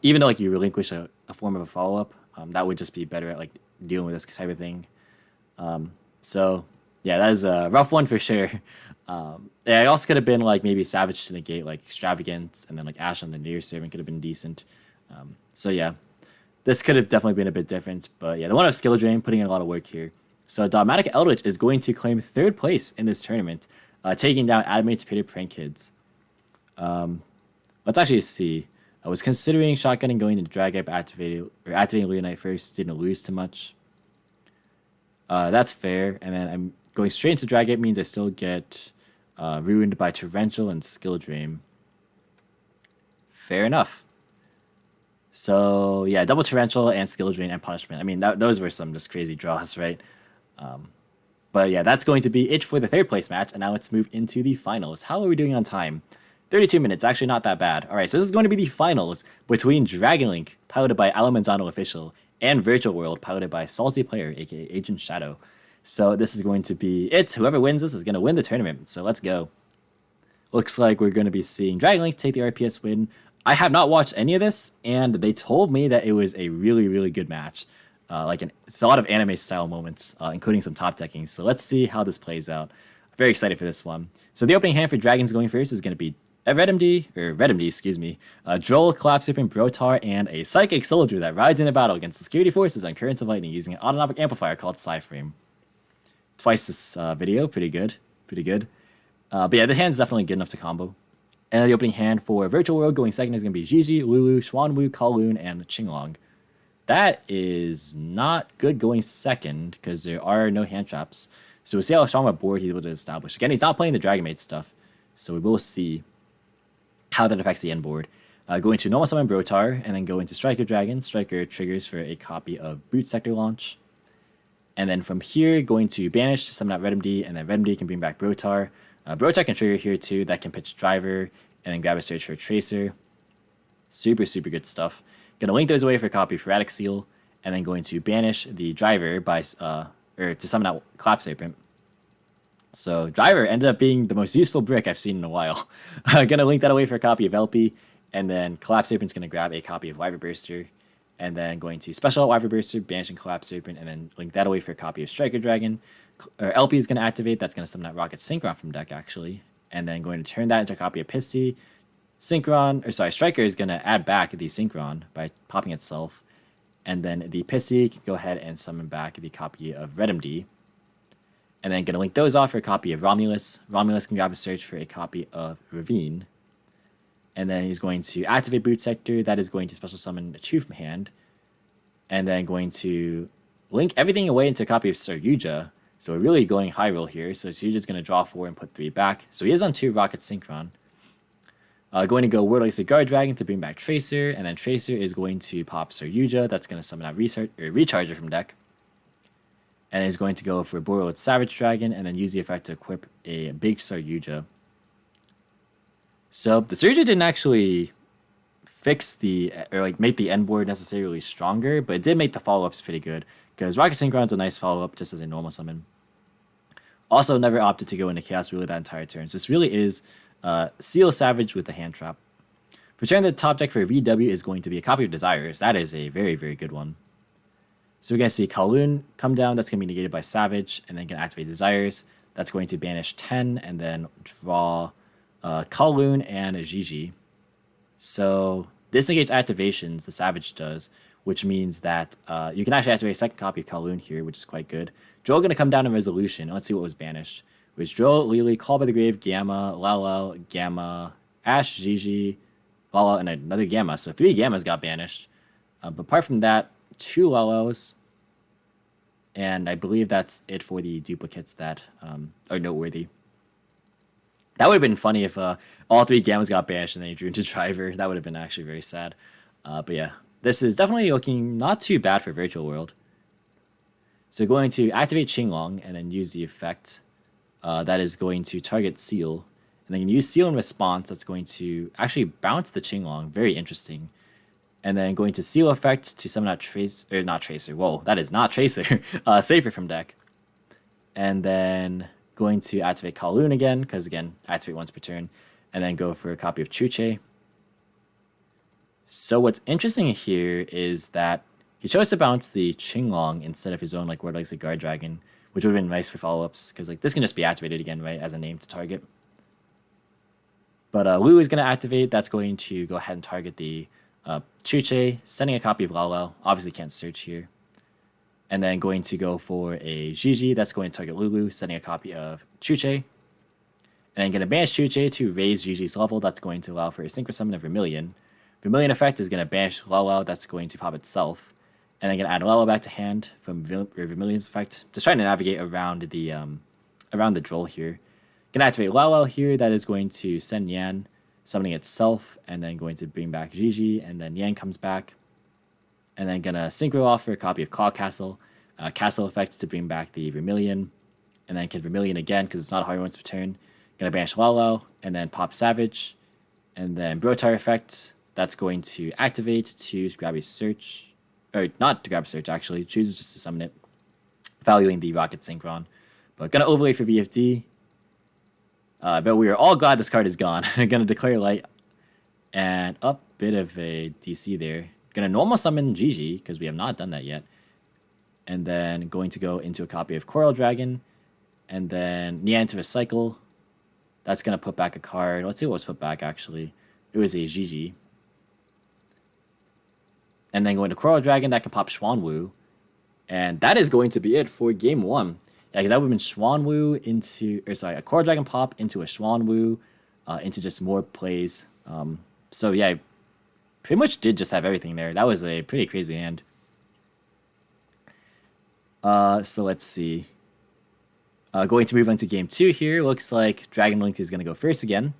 even though like you relinquish a form of a follow-up, that would just be better at like dealing with this type of thing. So yeah, that is a rough one for sure. Yeah, it also could have been like maybe Savage to negate like Extravagance, and then like Ash on the Near Servant could have been decent. So yeah, this could have definitely been a bit different. But yeah, the one of Skill Drain putting in a lot of work here. So Dogmatika Eldlich is going to claim 3rd place in this tournament, taking down Adamancipator Prank Kids. Let's actually see. I was considering shotgunning going to Drag Up activating Leonite first. Didn't lose too much. That's fair. And then I'm going straight into Drag Up means I still get ruined by Torrential and Skill Drain. Fair enough. So yeah, double Torrential and Skill Drain and Punishment. I mean, those were some just crazy draws, right? But yeah, that's going to be it for the 3rd place match. And now let's move into the finals. How are we doing on time? 32 minutes, actually not that bad. Alright, so this is going to be the finals between Dragon Link, piloted by Alamanzano Official, and Virtual World, piloted by Salty Player, aka Agent Shadow. So this is going to be it. Whoever wins this is going to win the tournament. So let's go. Looks like we're going to be seeing Dragon Link take the RPS win. I have not watched any of this, and they told me that it was a really, really good match. It's a lot of anime style moments, including some top decking. So let's see how this plays out. Very excited for this one. So the opening hand for Dragons going first is going to be Red MD, excuse me, Droll, Collapse Serpent, Brotar, and a Psychic Soldier that rides in a battle against the security forces on Currents of Lightning using an autonomic amplifier called Psyframe. Twice this video, pretty good. But yeah, the hand's definitely good enough to combo. And the opening hand for Virtual World going second is going to be Gigi, Lulu, Xuanwu, Kowloon, and Qinglong. That is not good going second because there are no hand traps. So we'll see how strong a board he's able to establish. Again, he's not playing the Dragon Maid stuff, so we will see how that affects the end board. Going to normal summon Brotar, and then go into Striker Dragon. Striker triggers for a copy of Boot Sector launch. And then from here, going to Banish to summon out Red MD, and then Red MD can bring back Brotar. Brotar can trigger here too, that can pitch Driver, and then grab a search for Tracer. Super, super good stuff. Gonna link those away for a copy of Erratic Seal, and then going to Banish the Driver by to summon out Collapse Serpent. So Driver ended up being the most useful brick I've seen in a while. Gonna link that away for a copy of LP, and then Collapse Serpent's gonna grab a copy of Wyver Burster, and then going to special out Wyver Burster, banishing Collapse Serpent, and then link that away for a copy of Striker Dragon. LP is gonna activate, that's gonna summon out Rocket Synchron from deck actually, and then going to turn that into a copy of Pisty. Striker is gonna add back the Synchron by popping itself, and then the Pisty can go ahead and summon back the copy of Red MD. And then going to link those off for a copy of Romulus. Romulus can grab a search for a copy of Ravine. And then he's going to activate Boot Sector. That is going to special summon a 2 from hand. And then going to link everything away into a copy of Saryuja. So we're really going high roll here. So Saryuja's going to draw 4 and put 3 back. So he is on 2 Rocket Synchron. Going to go Wordless Guard Dragon to bring back Tracer. And then Tracer is going to pop Saryuja. That's going to summon out Recharger from deck. And he's going to go for Boreal Savage Dragon and then use the effect to equip a big Saryuja. So the Saryuja didn't actually fix make the end board necessarily stronger, but it did make the follow-ups pretty good because Rocket Synchron's a nice follow-up just as a normal summon. Also, never opted to go into Chaos Ruler that entire turn. So this really is Seal Savage with the hand trap. Return to the top deck for VW is going to be a copy of Desires. That is a very, very good one. So we're going to see Kowloon come down. That's going to be negated by Savage. And then going to activate Desires. That's going to banish 10 and then draw Kowloon and a Gigi. So this negates activations, the Savage does, which means that you can actually activate a second copy of Kowloon here, which is quite good. Droll going to come down in Resolution. Let's see what was banished. It was Droll, Lily, Call by the Grave, Gamma, Lao, Gamma, Ash, Gigi, Lala, and another Gamma. So 3 Gammas got banished. But apart from that, 2 Lalos. And I believe that's it for the duplicates that are noteworthy. That would have been funny if all 3 Gammas got banished and then he drew into Driver. That would have been actually very sad. But yeah, this is definitely looking not too bad for Virtual World. So going to activate Qinglong and then use the effect that is going to target Seal. And then you can use Seal in response. That's going to actually bounce the Qinglong. Very interesting. And then going to Seal effect to summon out not Tracer. Whoa, that is not Tracer. Safer from deck. And then going to activate Kowloon again, because again, activate once per turn. And then go for a copy of Chuche. So what's interesting here is that he chose to bounce the Qinglong instead of his own like Word Likes a Guard Dragon, which would have been nice for follow-ups, because like this can just be activated again, right, as a name to target. But Lu is going to activate. That's going to go ahead and target the Chuche, sending a copy of Lao. Obviously can't search here. And then going to go for a Gigi. That's going to target Lulu, sending a copy of Chuche. And then going to banish Chuche to raise Gigi's level. That's going to allow for a Synchro Summon of Vermilion. Vermilion effect is going to banish Lao. That's going to pop itself. And then going to add Lao back to hand from Vermilion's effect. Just trying to navigate around the Droll here. Going to activate Lao here. That is going to send Yan, summoning itself, and then going to bring back Gigi, and then Yan comes back. And then going to synchro off for a copy of Claw Castle. Castle effect to bring back the Vermilion. And then can Vermilion again, because it's not a hard once per turn. Going to banish Lao, and then pop Savage. And then Brotar effect. That's going to activate to grab a search. Or not to grab a search, actually. Chooses just to summon it. Valuing the Rocket Synchron. But going to overlay for VFD. But we are all glad this card is gone. Gonna declare light. And up, bit of a DC there. Gonna normal summon Gigi, because we have not done that yet. And then going to go into a copy of Coral Dragon. And then Nian to recycle. That's gonna put back a card. Let's see what was put back actually. It was a Gigi. And then going to Coral Dragon, that can pop Xuanwu. And that is going to be it for game 1. Yeah, because that would have been Xuanwu into, a Coral Dragon pop into a Xuanwu, into just more plays. So yeah, I pretty much did just have everything there. That was a pretty crazy hand. So let's see. Going to move on to game 2 here. Looks like Dragon Link is going to go first again.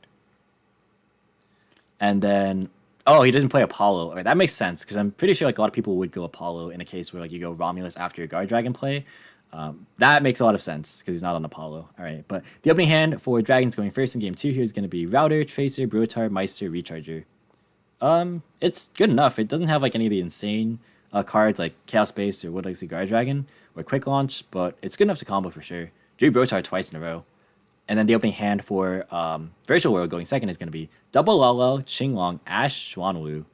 And then, oh, he doesn't play Apollo. Alright, that makes sense, because I'm pretty sure like a lot of people would go Apollo in a case where like you go Romulus after your Guard Dragon play. That makes a lot of sense because he's not on Apollo. All right, but the opening hand for Dragons going first in game 2 here is going to be Router, Tracer, Brotar, Meister, Recharger. It's good enough. It doesn't have like any of the insane cards like Chaos Space or Wood Likes the Guard Dragon or Quick Launch, but it's good enough to combo for sure. Drew Brotar twice in a row. And then the opening hand for Virtual World going second is going to be Double Lalo, Qinglong, Ash, Xuanwu.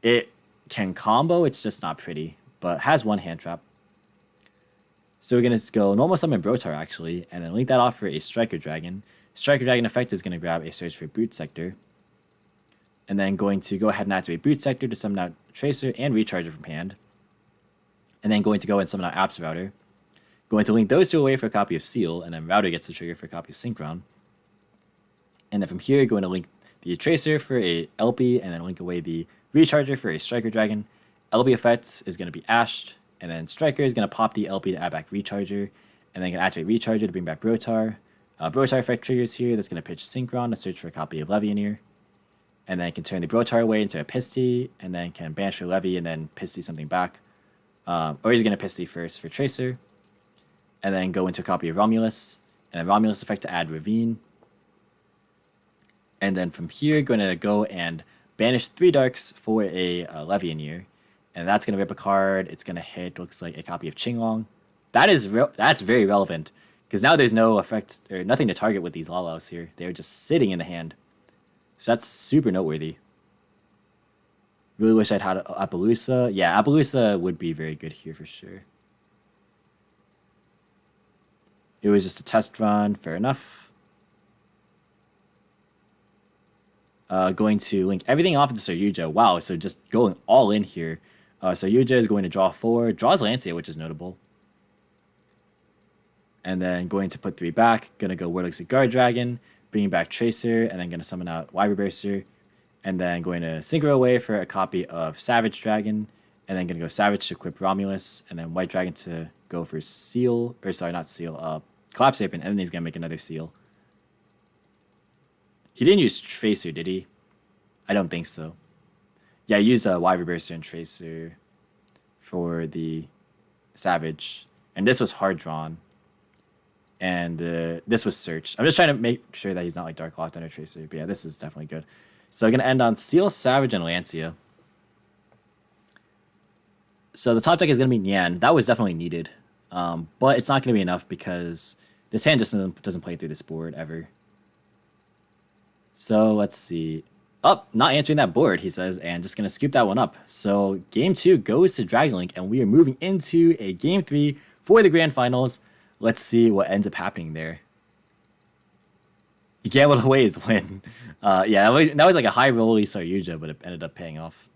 It can combo, it's just not pretty, but has one hand trap. So we're going to go normal summon Brotar actually, and then link that off for a Striker Dragon. Striker Dragon effect is going to grab a search for Boot Sector. And then going to go ahead and activate Boot Sector to summon out Tracer and Recharger from hand. And then going to go and summon out Apps Router. Going to link those two away for a copy of Seal, and then Router gets the trigger for a copy of Synchron. And then from here, going to link the Tracer for a LP, and then link away the Recharger for a Striker Dragon. LP effect is going to be Ashed. And then Striker is going to pop the LP to add back Recharger. And then going to activate Recharger to bring back Brotar. Brotar effect triggers here. That's going to pitch Synchron to search for a copy of Levianeer. And then can turn the Brotar away into a Pisty. And then can banish for Levy and then Pisty something back. Or he's going to Pisty first for Tracer. And then go into a copy of Romulus. And then Romulus effect to add Ravine. And then from here, going to go and banish 3 Darks for a Levianeer. And that's going to rip a card. It's going to hit, looks like, a copy of Qinglong. That's very relevant, Because now there's no effect or nothing to target with these Lalos here. They're just sitting in the hand. So that's super noteworthy. Really wish I'd had Appaloosa. Yeah, Appaloosa would be very good here for sure. It was just a test run. Fair enough. Going to link everything off into yugioh. Wow, so just going all in here. So yugioh is going to draw 4. Draws Lancia, which is notable. And then going to put 3 back. Going to go Warlock's Guard Dragon. Bringing back Tracer. And then going to summon out Wyverburster. And then going to Synchro away for a copy of Savage Dragon. And then going to go Savage to equip Romulus. And then White Dragon to go for Seal. Or sorry, not Seal. Collapse Serpent. And then he's going to make another Seal. He didn't use Tracer, did he? I don't think so. Yeah, I used Wyverburster and Tracer for the Savage. And this was hard drawn. And this was Search. I'm just trying to make sure that he's not like Dark Locked under Tracer. But yeah, this is definitely good. So I'm going to end on Seal, Savage, and Lancia. So the top deck is going to be Nyan. That was definitely needed. But it's not going to be enough because this hand just doesn't play through this board ever. So let's see. Oh, not answering that board, he says, and just going to scoop that one up. So game 2 goes to Dragon Link, and we are moving into a game 3 for the Grand Finals. Let's see what ends up happening there. You gambled away his win. Yeah, that was like a high roll yugioh, but it ended up paying off.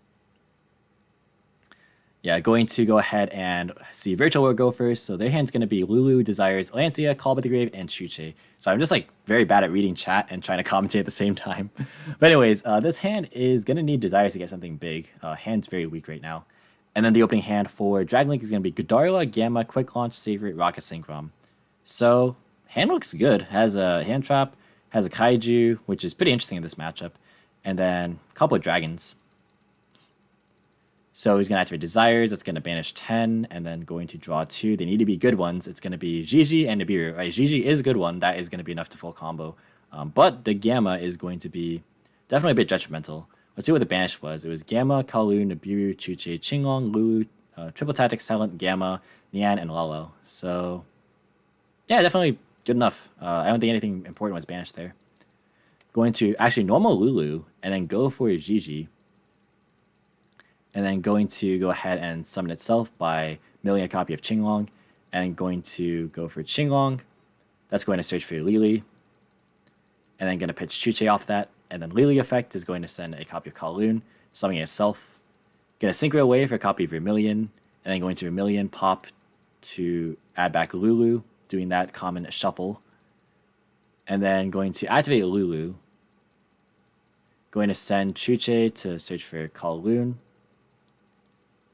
Yeah, going to go ahead and see Virtual World go first. So their hand's going to be Lulu, Desires, Lancia, Call by the Grave, and Chuche. So I'm just like very bad at reading chat and trying to commentate at the same time. But anyways, this hand is going to need Desires to get something big. Hand's very weak right now. And then the opening hand for Dragon Link is going to be Godarla, Gamma, Quick Launch, Favorite, Rocket Synchron. So hand looks good. Has a hand trap, has a Kaiju, which is pretty interesting in this matchup. And then a couple of dragons. So he's going to activate Desires. That's going to banish 10 and then going to draw 2. They need to be good ones. It's going to be Gigi and Nibiru. Right, Gigi is a good one. That is going to be enough to full combo. But the Gamma is going to be definitely a bit detrimental. Let's see what the banish was. It was Gamma, Kalu, Nibiru, Chuche, Qinglong, Lulu, Triple Tactics, Silent, Gamma, Nyan, and Lalo. So yeah, definitely good enough. I don't think anything important was banished there. Going to actually normal Lulu and then go for Gigi. And then going to go ahead and summon itself by milling a copy of Qinglong. And going to go for Qinglong. That's going to search for Lili. And then going to pitch Chuche off that. And then Lili effect is going to send a copy of Kowloon, summoning itself. Going to synchro away for a copy of Vermilion. And then going to Vermilion, pop to add back Lulu. Doing that common shuffle. And then going to activate Lulu. Going to send Chuche to search for Kowloon.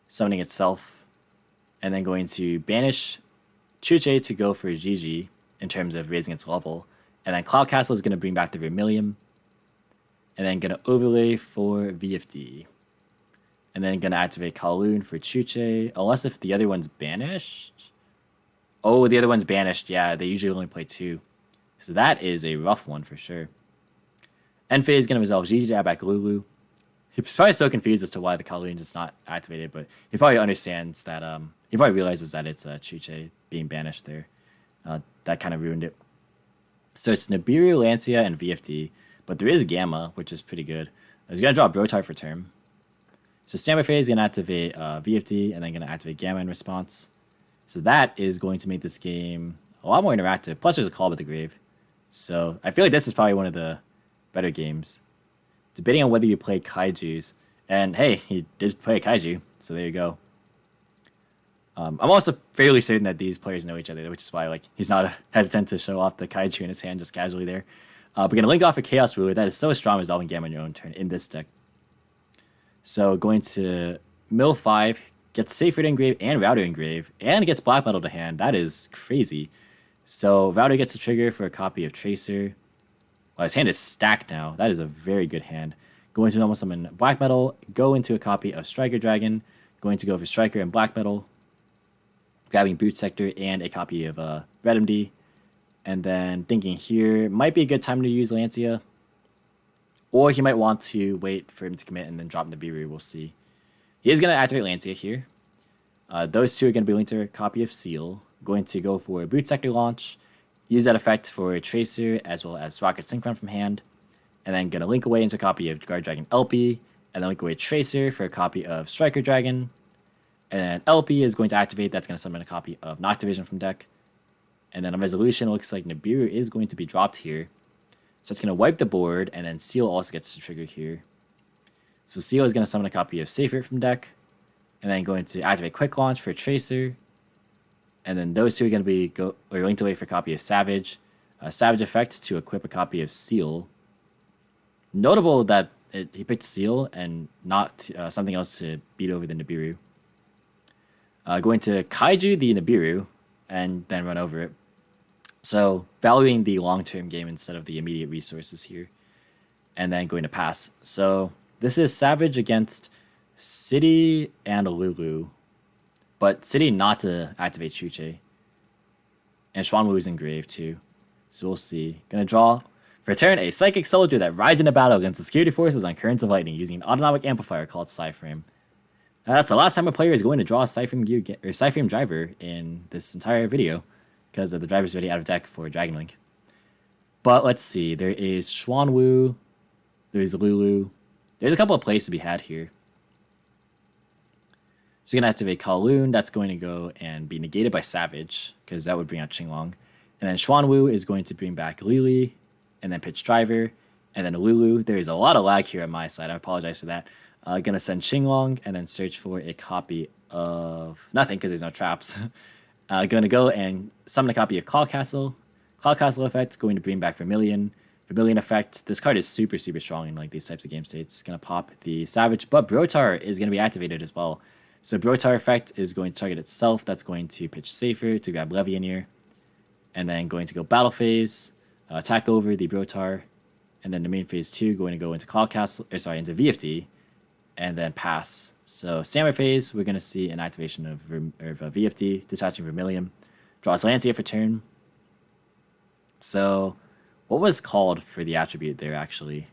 Summoning itself, and then going to banish Chuche to go for Gigi in terms of raising its level, and then Cloud Castle is going to bring back the Vermilion, and then going to overlay for VFD, and then going to activate Kowloon for Chuche, unless if the other one's banished. Oh, the other one's banished, yeah, they usually only play 2, so that is a rough one for sure. Enfei is going to resolve Gigi to add back Lulu. He's probably so confused as to why the Kowloon is not activated, but he probably understands that, he probably realizes that it's Chuche being banished there. That kind of ruined it. So it's Nibiru, Lancia, and VFD, but there is Gamma, which is pretty good. He's going to draw Brotar for turn. So Standby Phase is going to activate VFD, and then going to activate Gamma in response. So that is going to make this game a lot more interactive. Plus there's a Call by the Grave. So I feel like this is probably one of the better games. Debating on whether you play Kaijus. And hey, he did play a Kaiju, so there you go. I'm also fairly certain that these players know each other, which is why like he's not hesitant to show off the Kaiju in his hand just casually there. We're going to link off a Chaos Ruler. That is so strong resolving Gamma on your own turn in this deck. So going to mill 5, gets Sacred Engrave and Router Engrave, and gets Black Metal to hand. That is crazy. So Router gets a trigger for a copy of Tracer. Well, his hand is stacked now. That is a very good hand. Going to normal summon Black Metal, go into a copy of Striker Dragon, going to go for Striker and Black Metal, grabbing Boot Sector and a copy of Red MD, and then thinking here might be a good time to use Lancia, or he might want to wait for him to commit and then drop Nibiru. We'll see. He is going to activate Lancia here. Those two are going to be linked to a copy of Seal, going to go for a Boot Sector launch, Use that effect for a Tracer as well as Rocket Synchron from hand. And then gonna link away into a copy of Guard Dragon LP. And then link away Tracer for a copy of Striker Dragon. And then LP is going to activate. That's gonna summon a copy of Noctivision from deck. And then on resolution, it looks like Nibiru is going to be dropped here. So it's gonna wipe the board, and then Seal also gets to trigger here. So Seal is gonna summon a copy of Safer from deck. And then going to activate Quick Launch for Tracer. And then those two are going to be linked away for a copy of Savage. Savage effect to equip a copy of Seal. Notable that he picked Seal and not something else to beat over the Nibiru. Going to Kaiju the Nibiru and then run over it. So valuing the long-term game instead of the immediate resources here. And then going to pass. So this is Savage against City and Lulu. But City not to activate Chuche. And Xuanwu is engraved too. So we'll see. Gonna draw for turn a Psychic Soldier that rides into battle against the security forces on Currents of Lightning using an autonomic amplifier called Psyframe. That's the last time a player is going to draw a Psyframe driver in this entire video, because the driver's already out of deck for Dragon Link. But let's see. There is Xuanwu. There's Lulu. There's a couple of plays to be had here. So you're going to activate Kowloon. That's going to go and be negated by Savage, because that would bring out Qinglong. And then Xuanwu is going to bring back Lili, and then pitch Driver, and then Lulu. There is a lot of lag here on my side. I apologize for that. Going to send Qinglong, and then search for a copy of nothing, because there's no traps. Going to go and summon a copy of Claw Castle. Claw Castle effect, going to bring back Vermilion. Vermilion effect. This card is super, super strong in like these types of game states. Going to pop the Savage, but Brotar is going to be activated as well. So Brotar effect is going to target itself. That's going to pitch Safer to grab Levianeer. And then going to go Battle Phase, attack over the Brotar. And then the main phase 2 going to go into Claw Castle, into VFD. And then pass. So standard phase, we're going to see an activation of VFD, detaching Vermilion. Draws Lancia for turn. So what was called for the attribute there actually?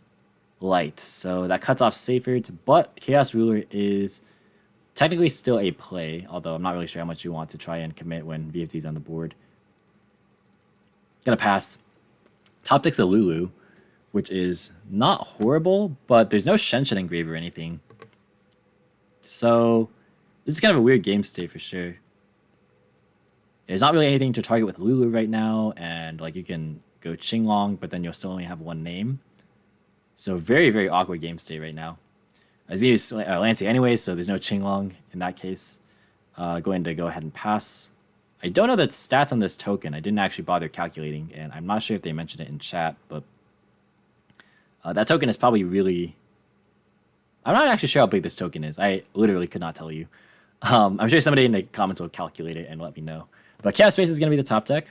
Light. So that cuts off Safer, but Chaos Ruler is technically still a play, although I'm not really sure how much you want to try and commit when VFD is on the board. Gonna pass. Top deck's a Lulu, which is not horrible, but there's no Shenshin engrave or anything. So this is kind of a weird game state for sure. There's not really anything to target with Lulu right now, and like you can go Qinglong, but then you'll still only have one name. So very, very awkward game state right now. I was going to use Lancia anyway, so there's no Qinglong in that case. Going to go ahead and pass. I don't know the stats on this token. I didn't actually bother calculating, and I'm not sure if they mentioned it in chat, but that token is probably really... I'm not actually sure how big this token is. I literally could not tell you. I'm sure somebody in the comments will calculate it and let me know. But Chaos Space is going to be the top deck.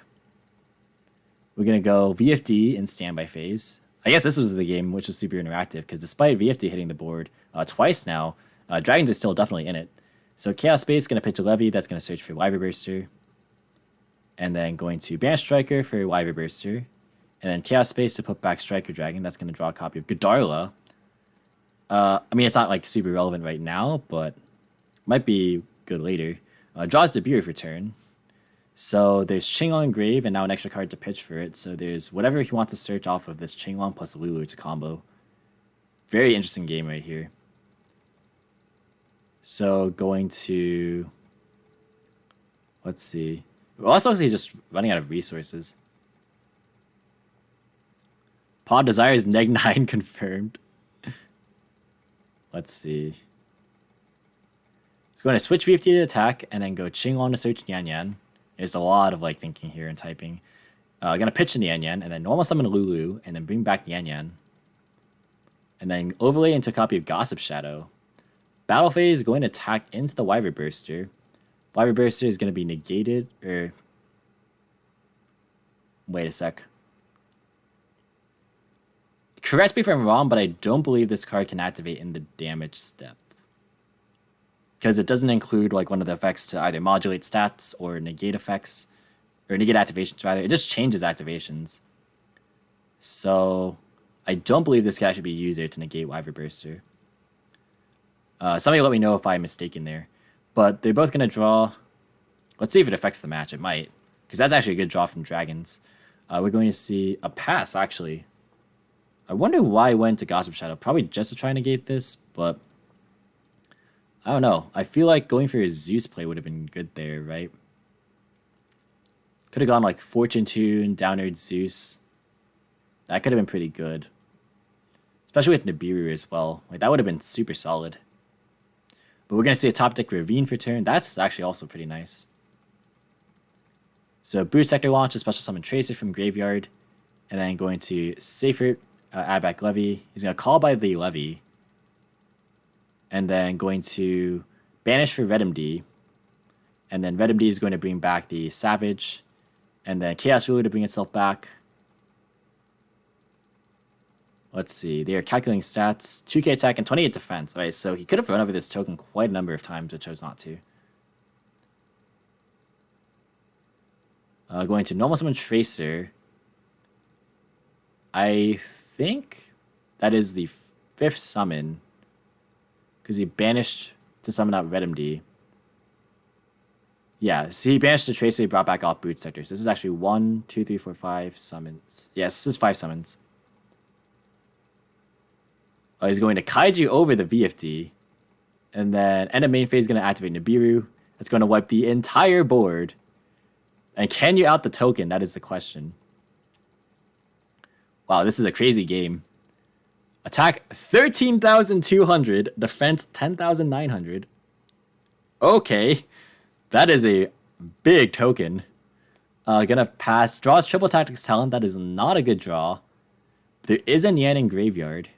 We're going to go VFD in standby phase. I guess this was the game which was super interactive, because despite VFD hitting the board twice now, Dragons are still definitely in it. So Chaos Space is going to pitch a Levy, that's going to search for Wyver Burster. And then going to Banish Striker for Wyver Burster. And then Chaos Space to put back Striker Dragon, that's going to draw a copy of Godarla. I mean, it's not like super relevant right now, but might be good later. Draws Debut for turn. So there's Qinglong Grave, and now an extra card to pitch for it. So there's whatever he wants to search off of this Qinglong plus Lulu. It's a combo. Very interesting game right here. So going to... Let's see. We're also just running out of resources. Pod Desires Neg 9 confirmed. Let's see. So going to switch VFD to attack, and then go Qinglong to search Yan Yan. There's a lot of like thinking here and typing. Gonna pitch in Yan Yan, and then normal summon Lulu, and then bring back Yan Yan. And then overlay into a copy of Gossip Shadow. Battle phase going to attack into the Wyver Burster. Wyver Burster is going to be negated, or... Wait a sec. Correct me if I'm wrong, but I don't believe this card can activate in the damage step. Because it doesn't include like one of the effects to either modulate stats or negate effects, or negate activations rather. It just changes activations. So I don't believe this can actually be used there to negate Wyver Burster. Somebody let me know if I'm mistaken there. But they're both going to draw. Let's see if it affects the match. It might, because that's actually a good draw from Dragons. We're going to see a pass, actually. I wonder why I went to Gossip Shadow. Probably just to try and negate this, but I don't know. I feel like going for a Zeus play would have been good there, right? Could have gone like Fortune Tune, Downward Zeus. That could have been pretty good. Especially with Nibiru as well. Like, that would have been super solid. But we're going to see a top deck Ravine for turn. That's actually also pretty nice. So Boot Sector launch a special summon Tracer from Graveyard. And then going to Safer, add back Levy. He's going to call by the Levy. And then going to Banish for RedMD. And then RedMD is going to bring back the Savage. And then Chaos Ruler to bring itself back. Let's see. They are calculating stats. 2k attack and 28 defense. Alright, so he could have run over this token quite a number of times, but chose not to. Going to Normal Summon Tracer. I think that is the 5th summon. Because he banished to summon out RedMD. Yeah, so he banished the Tracer, he brought back off Boot Sector. So this is actually 1, 2, 3, 4, 5 summons. Yes, this is 5 summons. Oh, he's going to Kaiju over the VFD. And then end of main phase is going to activate Nibiru. That's going to wipe the entire board. And can you out the token? That is the question. Wow, this is a crazy game. Attack 13,200. Defense 10,900. Okay. That is a big token. Gonna pass. Draws Triple Tactics Talent. That is not a good draw. There is a Nyan in Graveyard.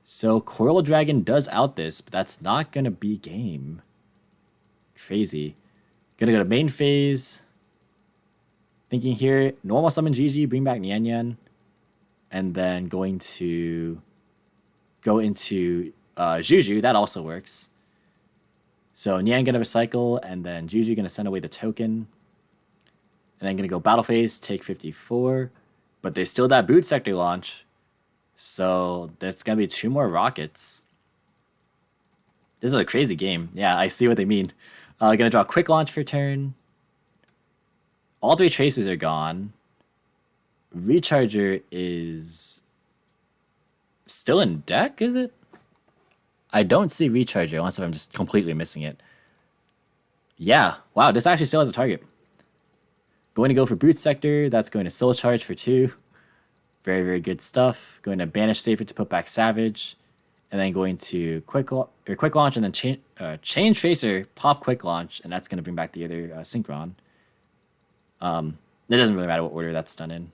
So Coral Dragon does out this, but that's not gonna be game. Crazy. Gonna go to main phase. Thinking here, normal summon GG, bring back Nyan Nyan. And then going to go into Juju. That also works. So Nyan gonna recycle, and then Juju gonna send away the token. And then gonna go battle phase, take 54. But there's still that Boot Sector launch. So there's gonna be 2 more rockets. This is a crazy game. Yeah, I see what they mean. Gonna draw Quick Launch for turn. All 3 Tracers are gone. Recharger is still in deck, is it? I don't see Recharger unless I'm just completely missing it. Yeah, wow, this actually still has a target. Going to go for Boot Sector. That's going to Soul Charge for 2. Very, very good stuff. Going to Banish Safer to put back Savage. And then going to Quick Launch and then Chain Tracer, pop Quick Launch. And that's going to bring back the other Synchron. It doesn't really matter what order that's done in.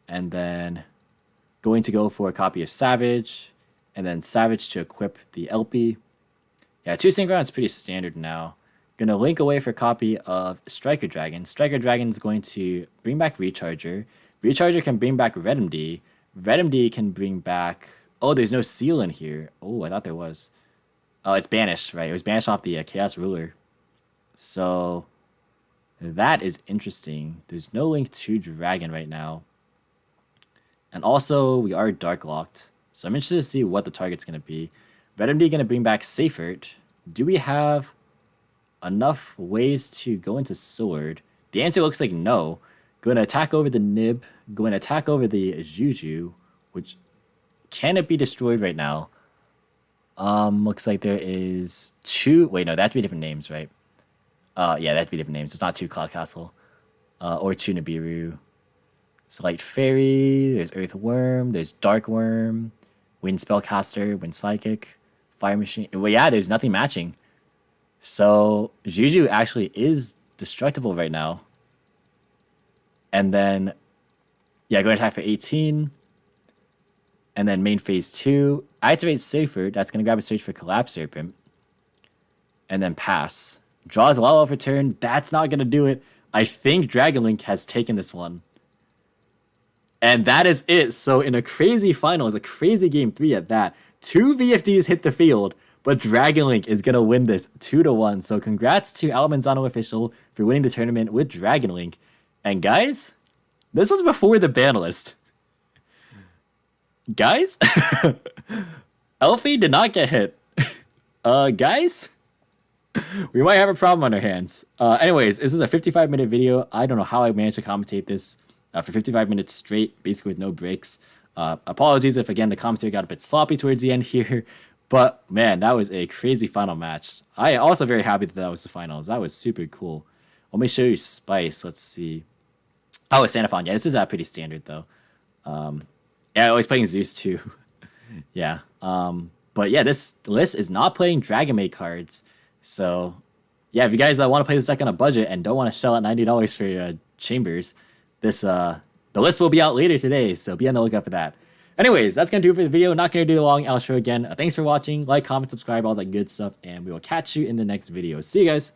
And then going to go for a copy of Savage. And then Savage to equip the LP. Yeah, 2 Synchron is pretty standard now. Gonna link away for a copy of Striker Dragon. Striker Dragon is going to bring back Recharger. Recharger can bring back RedMD. RedMD can bring back... Oh, there's no seal in here. Oh, I thought there was. Oh, it's banished, right? It was banished off the Chaos Ruler. So that is interesting. There's no link to Dragon right now. And also, we are Dark Locked. So I'm interested to see what the target's going to be. RedMD going to bring back Safert. Do we have enough ways to go into Sword? The answer looks like no. Going to attack over the Nib. Going to attack over the Juju. Which, can it be destroyed right now? Looks like there is 2... Wait, no, that have to be different names, right? Yeah, that have to be different names. It's not 2 Cloud Castle. Or 2 Nibiru. Slight Fairy. There's Earthworm. There's Dark Worm. Wind Spellcaster. Wind Psychic. Fire Machine. Well, yeah, there's nothing matching. So, Juju actually is destructible right now. And then, yeah, going to attack for 18. And then main phase 2. Activate Safer. That's going to grab a search for Collapse Serpent. And then pass. Draws a lot for turn. That's not going to do it. I think Dragon Link has taken this one. And that is it. So in a crazy finals, a crazy game 3 at that, 2 VFDs hit the field. But Dragon Link is going to win this 2-1. So congrats to Alamanzano Official for winning the tournament with Dragon Link. And guys, this was before the ban list. Guys, Elfie did not get hit. Guys, we might have a problem on our hands. Anyways, this is a 55-minute video. I don't know how I managed to commentate this for 55 minutes straight, basically with no breaks. Apologies if, again, the commentary got a bit sloppy towards the end here. But, man, that was a crazy final match. I also very happy that was the finals. That was super cool. Let me show you Spice. Let's see. Oh, it's Sanafon. Yeah, this is pretty standard, though. Yeah, always playing Zeus, too. Yeah. But, yeah, this list is not playing Dragon Maid cards. So, yeah, if you guys want to play this deck on a budget and don't want to shell out $90 for your Chambers, the list will be out later today, so be on the lookout for that. Anyways, that's going to do it for the video. Not going to do the long outro again. Thanks for watching. Like, comment, subscribe, all that good stuff, and we will catch you in the next video. See you guys.